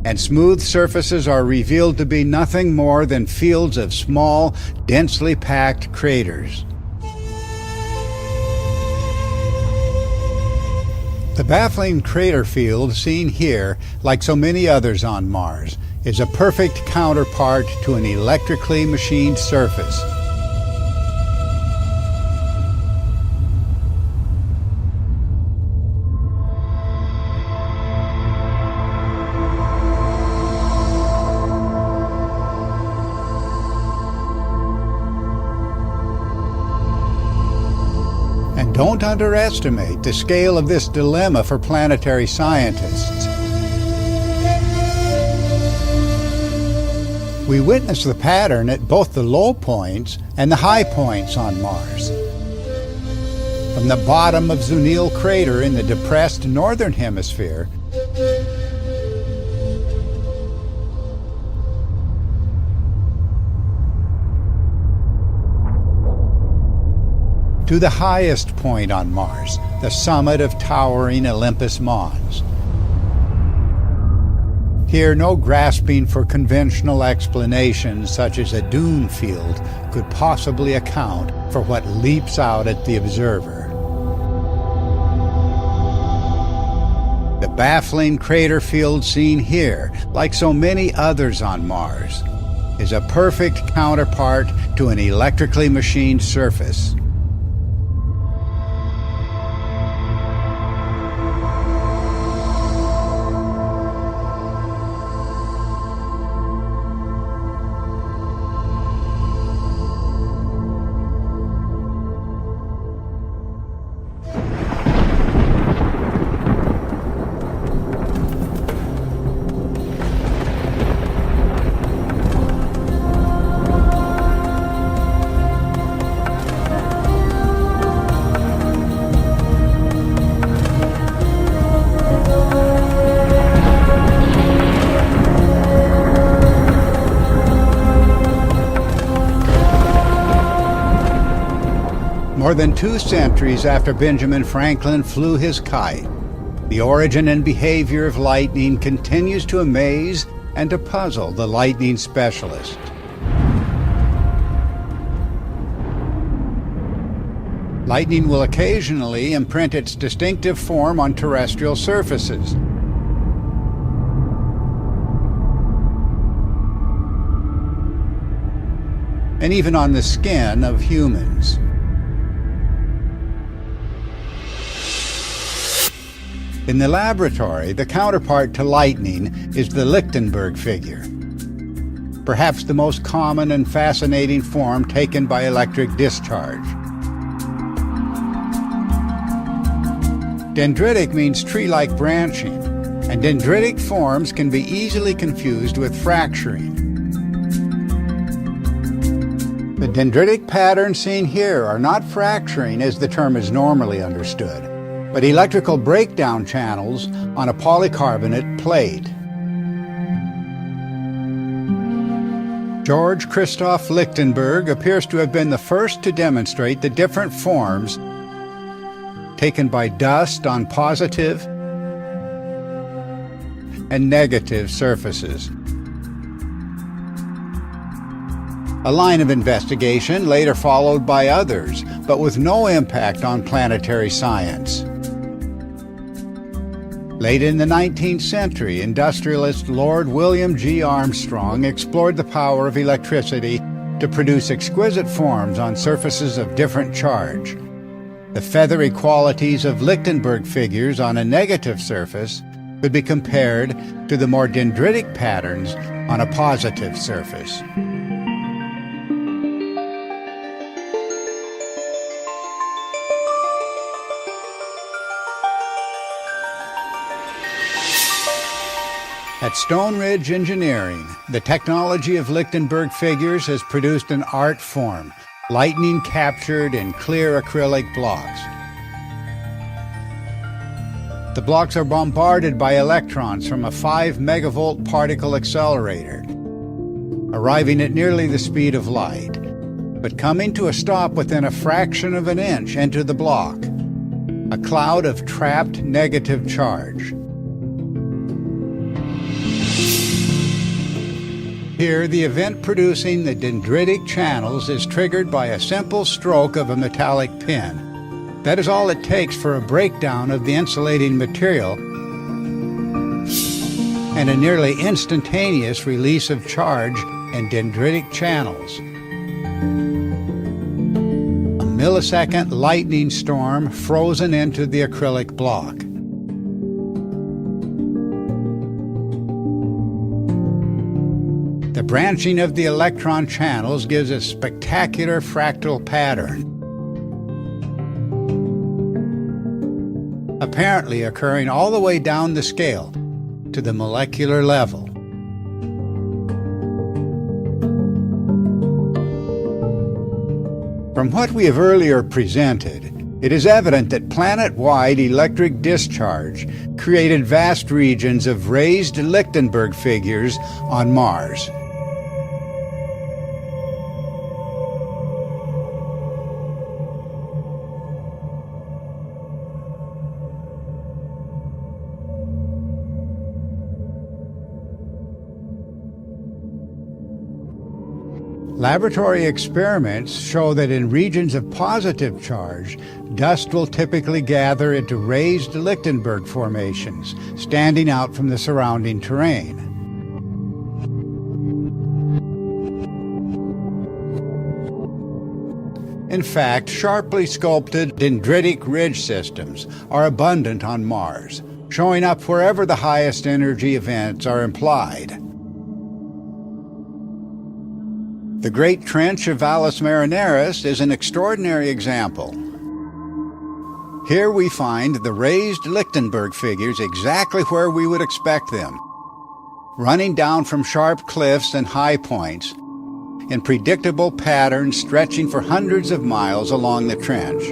and smooth surfaces are revealed to be nothing more than fields of small, densely packed craters. The baffling crater field seen here, like so many others on Mars, is a perfect counterpart to an electrically machined surface. Don't underestimate the scale of this dilemma for planetary scientists. We witness the pattern at both the low points and the high points on Mars. From the bottom of Zunil crater in the depressed northern hemisphere to the highest point on Mars, the summit of towering Olympus Mons. Here, no grasping for conventional explanations such as a dune field could possibly account for what leaps out at the observer. The baffling crater field seen here, like so many others on Mars, is a perfect counterpart to an electrically machined surface. More than 2 centuries after Benjamin Franklin flew his kite, the origin and behavior of lightning continues to amaze and to puzzle the lightning specialist. Lightning will occasionally imprint its distinctive form on terrestrial surfaces. and even on the skin of humans. In the laboratory, the counterpart to lightning is the Lichtenberg figure, perhaps the most common and fascinating form taken by electric discharge. Dendritic means tree-like branching, and dendritic forms can be easily confused with fracturing. The dendritic patterns seen here are not fracturing as the term is normally understood, but electrical breakdown channels on a polycarbonate plate. George Christoph Lichtenberg appears to have been the first to demonstrate the different forms taken by dust on positive and negative surfaces. A line of investigation later followed by others, but with no impact on planetary science. Late in the 19th century, industrialist Lord William G. Armstrong explored the power of electricity to produce exquisite forms on surfaces of different charge. The feathery qualities of Lichtenberg figures on a negative surface could be compared to the more dendritic patterns on a positive surface. At Stone Ridge Engineering, the technology of Lichtenberg figures has produced an art form, lightning captured in clear acrylic blocks. The blocks are bombarded by electrons from a 5 megavolt particle accelerator, arriving at nearly the speed of light, but coming to a stop within a fraction of an inch into the block, a cloud of trapped negative charge. Here, the event producing the dendritic channels is triggered by a simple stroke of a metallic pin. That is all it takes for a breakdown of the insulating material and a nearly instantaneous release of charge in dendritic channels. A millisecond lightning storm frozen into the acrylic block. The branching of the electron channels gives a spectacular fractal pattern, apparently occurring all the way down the scale to the molecular level. From what we have earlier presented, it is evident that planet-wide electric discharge created vast regions of raised Lichtenberg figures on Mars. Laboratory experiments show that in regions of positive charge, dust will typically gather into raised Lichtenberg formations, standing out from the surrounding terrain. In fact, sharply sculpted dendritic ridge systems are abundant on Mars, showing up wherever the highest energy events are implied. The Great Trench of Valles Marineris is an extraordinary example. Here we find the raised Lichtenberg figures exactly where we would expect them, running down from sharp cliffs and high points in predictable patterns stretching for hundreds of miles along the trench.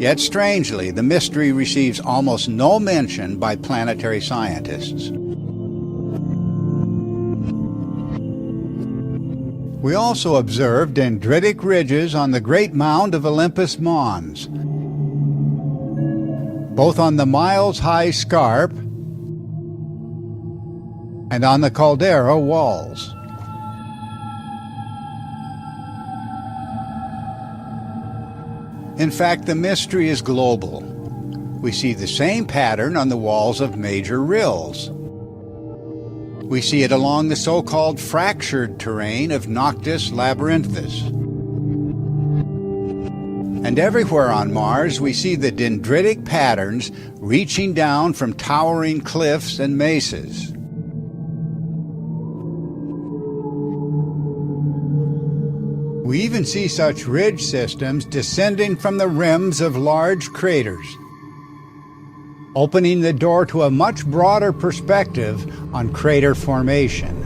Yet strangely, the mystery receives almost no mention by planetary scientists. We also observed dendritic ridges on the Great Mound of Olympus Mons, both on the miles-high scarp and on the caldera walls. In fact, the mystery is global. We see the same pattern on the walls of major rills. We see it along the so-called fractured terrain of Noctis labyrinthus. And everywhere on Mars, we see the dendritic patterns reaching down from towering cliffs and mesas. We even see such ridge systems descending from the rims of large craters, opening the door to a much broader perspective on crater formation.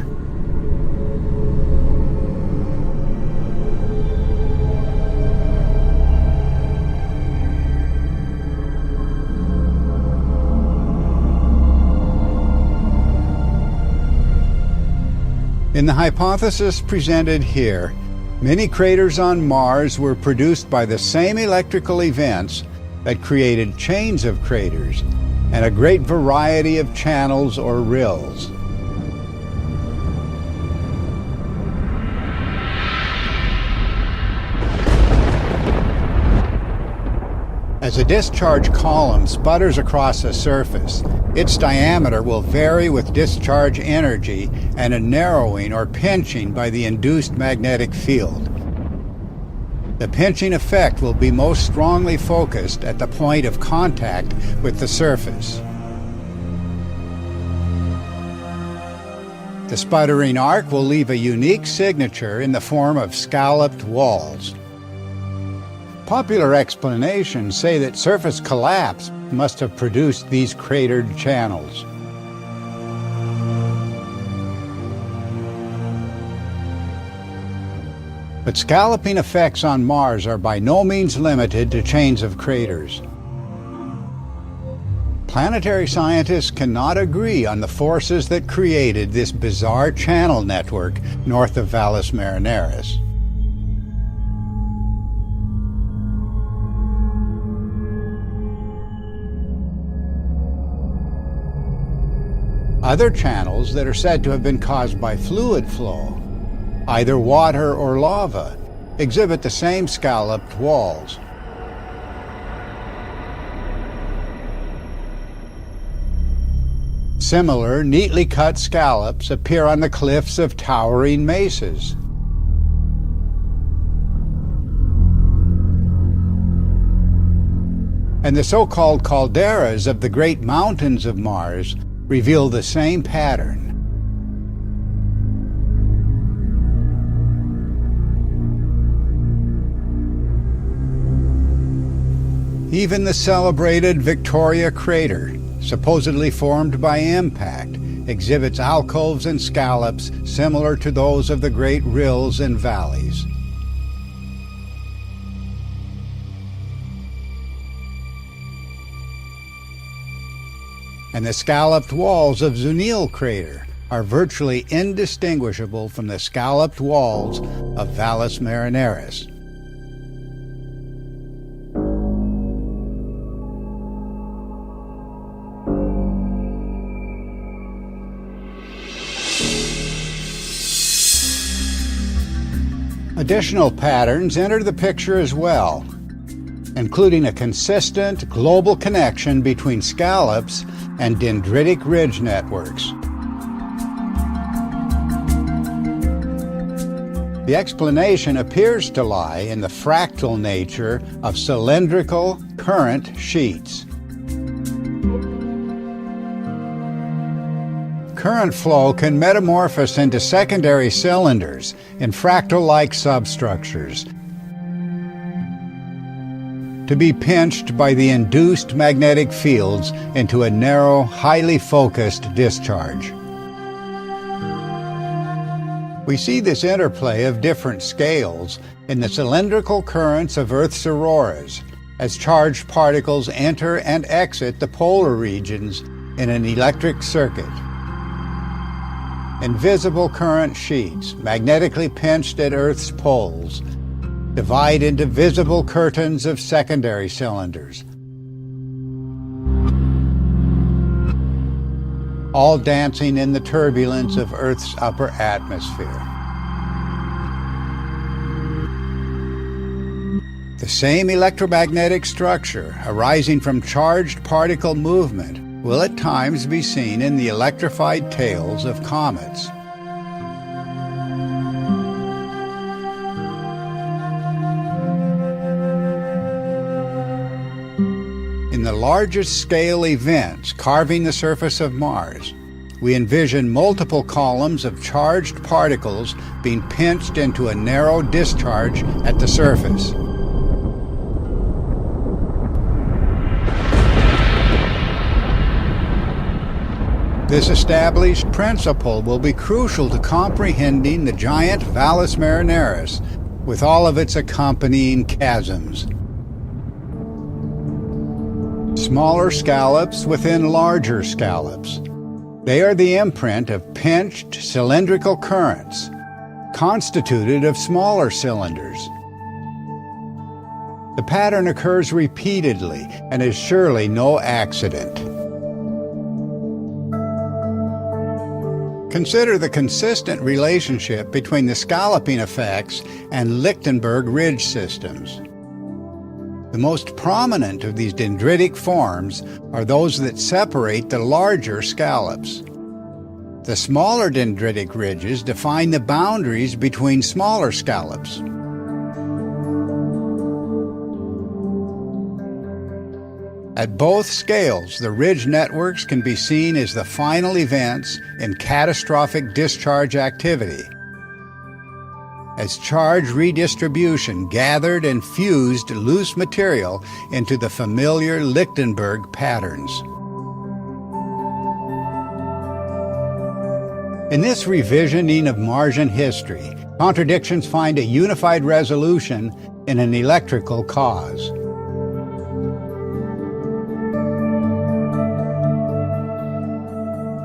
In the hypothesis presented here, many craters on Mars were produced by the same electrical events that created chains of craters and a great variety of channels or rills. As a discharge column sputters across a surface, its diameter will vary with discharge energy and a narrowing or pinching by the induced magnetic field. The pinching effect will be most strongly focused at the point of contact with the surface. The sputtering arc will leave a unique signature in the form of scalloped walls. Popular explanations say that surface collapse must have produced these cratered channels. But scalloping effects on Mars are by no means limited to chains of craters. Planetary scientists cannot agree on the forces that created this bizarre channel network north of Valles Marineris. Other channels that are said to have been caused by fluid flow, either water or lava, exhibit the same scalloped walls. Similar, neatly cut scallops appear on the cliffs of towering mesas. And the so-called calderas of the great mountains of Mars reveal the same pattern. Even the celebrated Victoria crater, supposedly formed by impact, exhibits alcoves and scallops similar to those of the great rills and valleys. And the scalloped walls of Zunil crater are virtually indistinguishable from the scalloped walls of Valles Marineris. Additional patterns enter the picture as well, including a consistent global connection between scallops and dendritic ridge networks. The explanation appears to lie in the fractal nature of cylindrical current sheets. Current flow can metamorphose into secondary cylinders in fractal-like substructures, to be pinched by the induced magnetic fields into a narrow, highly focused discharge. We see this interplay of different scales in the cylindrical currents of Earth's auroras as charged particles enter and exit the polar regions in an electric circuit. Invisible current sheets, magnetically pinched at Earth's poles, divide into visible curtains of secondary cylinders, all dancing in the turbulence of Earth's upper atmosphere. The same electromagnetic structure arising from charged particle movement will at times be seen in the electrified tails of comets. In the largest scale events carving the surface of Mars, we envision multiple columns of charged particles being pinched into a narrow discharge at the surface. This established principle will be crucial to comprehending the giant Valles Marineris with all of its accompanying chasms. Smaller scallops within larger scallops. They are the imprint of pinched cylindrical currents, constituted of smaller cylinders. The pattern occurs repeatedly and is surely no accident. Consider the consistent relationship between the scalloping effects and Lichtenberg ridge systems. The most prominent of these dendritic forms are those that separate the larger scallops. The smaller dendritic ridges define the boundaries between smaller scallops. At both scales, the ridge networks can be seen as the final events in catastrophic discharge activity, as charge redistribution gathered and fused loose material into the familiar Lichtenberg patterns. In this revisioning of Martian history, contradictions find a unified resolution in an electrical cause.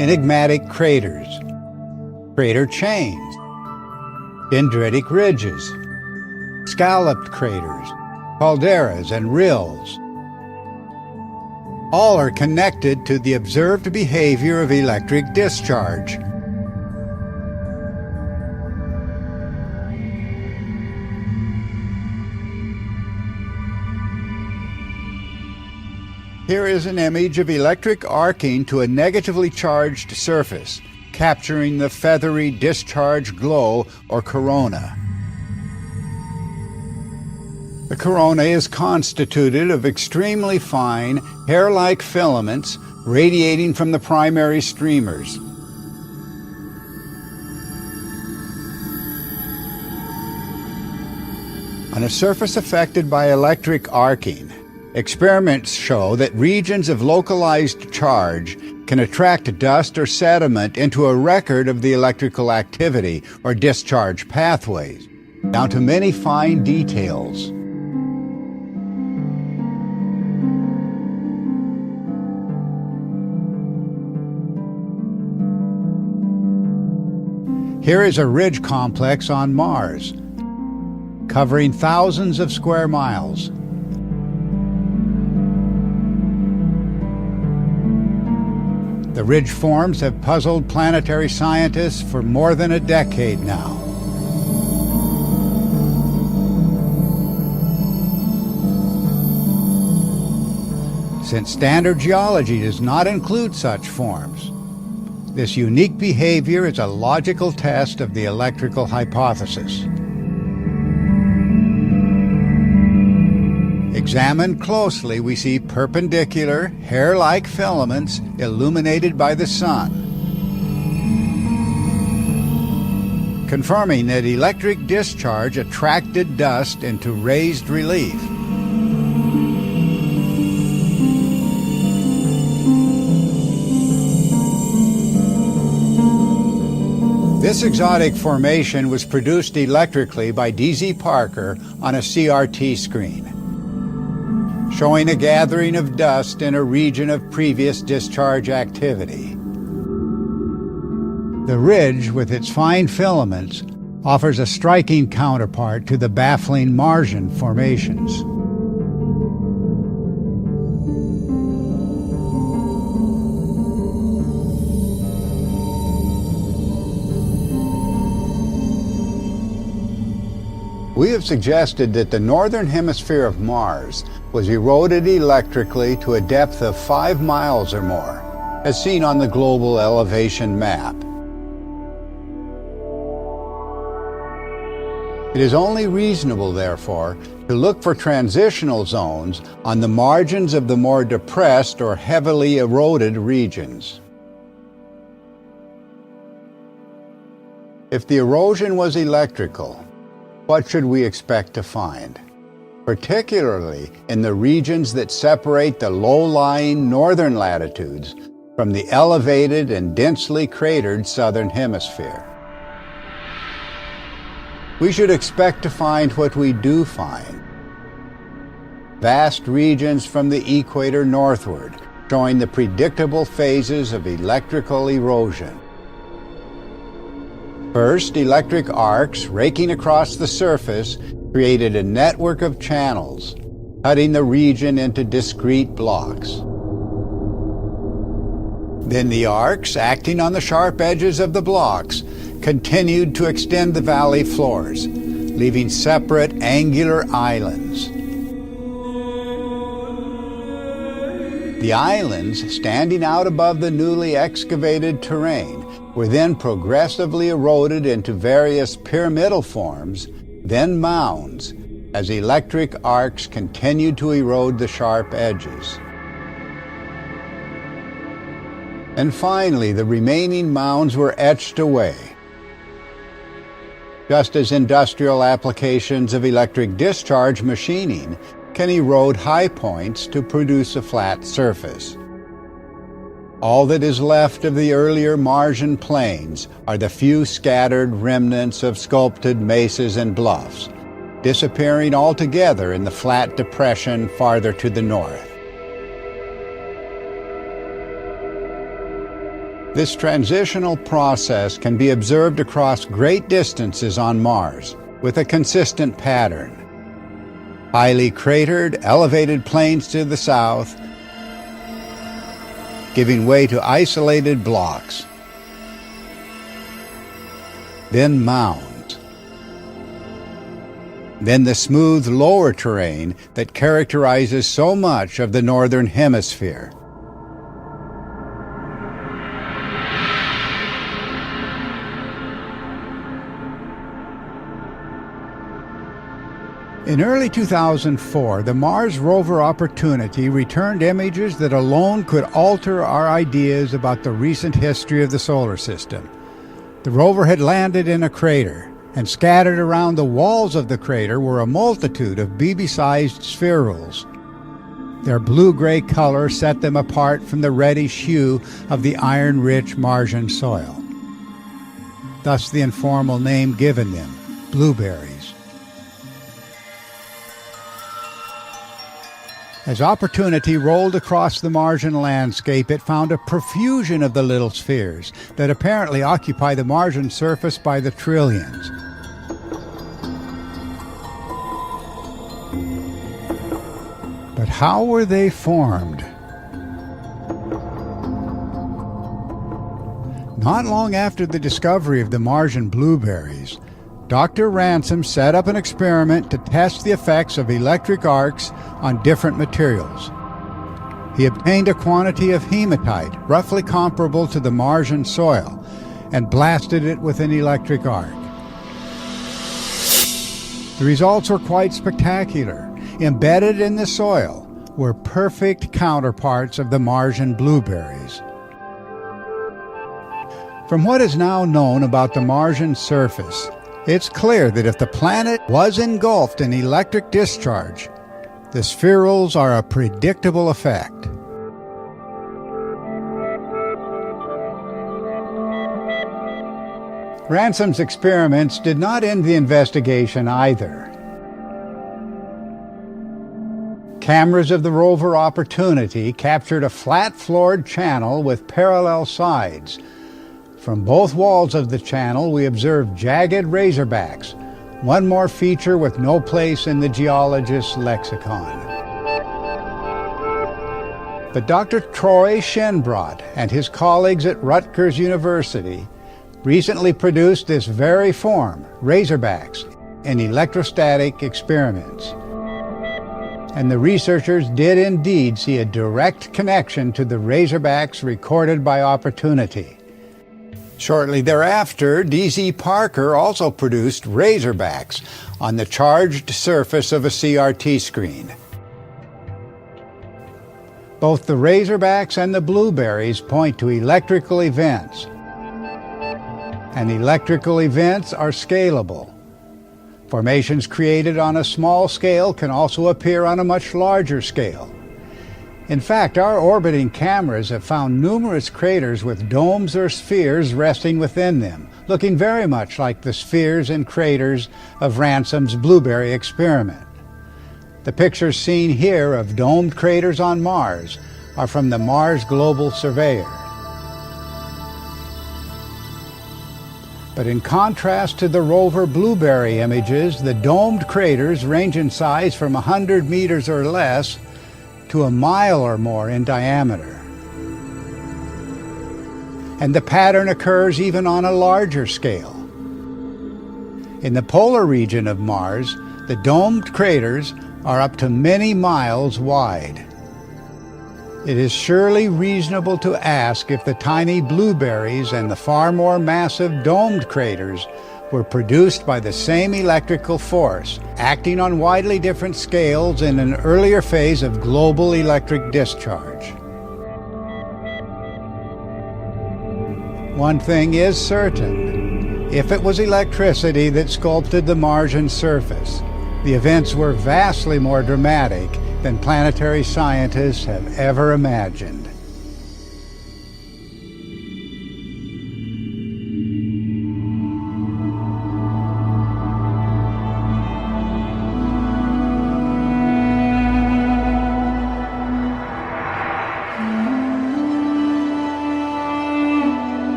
Enigmatic craters, crater chains, dendritic ridges, scalloped craters, calderas, and rills. All are connected to the observed behavior of electric discharge. Here is an image of electric arcing to a negatively charged surface, capturing the feathery discharge glow or corona. The corona is constituted of extremely fine, hair-like filaments radiating from the primary streamers. On a surface affected by electric arcing, experiments show that regions of localized charge can attract dust or sediment into a record of the electrical activity or discharge pathways, down to many fine details. Here is a ridge complex on Mars, covering thousands of square miles. The ridge forms have puzzled planetary scientists for more than a decade now. Since standard geology does not include such forms, this unique behavior is a logical test of the electrical hypothesis. Examined closely, we see perpendicular, hair-like filaments illuminated by the sun, confirming that electric discharge attracted dust into raised relief. This exotic formation was produced electrically by D.Z. Parker on a CRT screen, showing a gathering of dust in a region of previous discharge activity. The ridge, with its fine filaments, offers a striking counterpart to the baffling Martian formations. We have suggested that the northern hemisphere of Mars was eroded electrically to a depth of 5 miles or more, as seen on the global elevation map. It is only reasonable, therefore, to look for transitional zones on the margins of the more depressed or heavily eroded regions. If the erosion was electrical, what should we expect to find? Particularly in the regions that separate the low-lying northern latitudes from the elevated and densely cratered southern hemisphere. We should expect to find what we do find. Vast regions from the equator northward, showing the predictable phases of electrical erosion. First, electric arcs raking across the surface created a network of channels, cutting the region into discrete blocks. Then the arcs, acting on the sharp edges of the blocks, continued to extend the valley floors, leaving separate angular islands. The islands, standing out above the newly excavated terrain, were then progressively eroded into various pyramidal forms, then mounds, as electric arcs continued to erode the sharp edges. And finally, the remaining mounds were etched away. Just as industrial applications of electric discharge machining can erode high points to produce a flat surface. All that is left of the earlier margin plains are the few scattered remnants of sculpted mesas and bluffs, disappearing altogether in the flat depression farther to the north. This transitional process can be observed across great distances on Mars with a consistent pattern. Highly cratered, elevated plains to the south, giving way to isolated blocks, then mounds, then the smooth lower terrain that characterizes so much of the northern hemisphere. In early 2004, the Mars rover Opportunity returned images that alone could alter our ideas about the recent history of the solar system. The rover had landed in a crater, and scattered around the walls of the crater were a multitude of BB-sized spherules. Their blue-gray color set them apart from the reddish hue of the iron-rich Martian soil. Thus the informal name given them, blueberries. As Opportunity rolled across the Martian landscape, it found a profusion of the little spheres that apparently occupy the Martian surface by the trillions. But how were they formed? Not long after the discovery of the Martian blueberries, Dr. Ransom set up an experiment to test the effects of electric arcs on different materials. He obtained a quantity of hematite, roughly comparable to the Martian soil, and blasted it with an electric arc. The results were quite spectacular. Embedded in the soil were perfect counterparts of the Martian blueberries. From what is now known about the Martian surface, it's clear that if the planet was engulfed in electric discharge, the spherules are a predictable effect. Ransom's experiments did not end the investigation either. Cameras of the rover Opportunity captured a flat-floored channel with parallel sides. From both walls of the channel, we observed jagged razorbacks, one more feature with no place in the geologist's lexicon. But Dr. Troy Shenbrot and his colleagues at Rutgers University recently produced this very form, razorbacks, in electrostatic experiments. And the researchers did indeed see a direct connection to the razorbacks recorded by Opportunity. Shortly thereafter, D.Z. Parker also produced razorbacks on the charged surface of a CRT screen. Both the razorbacks and the blueberries point to electrical events, and electrical events are scalable. Formations created on a small scale can also appear on a much larger scale. In fact, our orbiting cameras have found numerous craters with domes or spheres resting within them, looking very much like the spheres and craters of Ransom's blueberry experiment. The pictures seen here of domed craters on Mars are from the Mars Global Surveyor. But in contrast to the rover blueberry images, the domed craters range in size from 100 meters or less to a mile or more in diameter. And the pattern occurs even on a larger scale. In the polar region of Mars, the domed craters are up to many miles wide. It is surely reasonable to ask if the tiny blueberries and the far more massive domed craters were produced by the same electrical force, acting on widely different scales in an earlier phase of global electric discharge. One thing is certain. If it was electricity that sculpted the Martian surface, the events were vastly more dramatic than planetary scientists have ever imagined.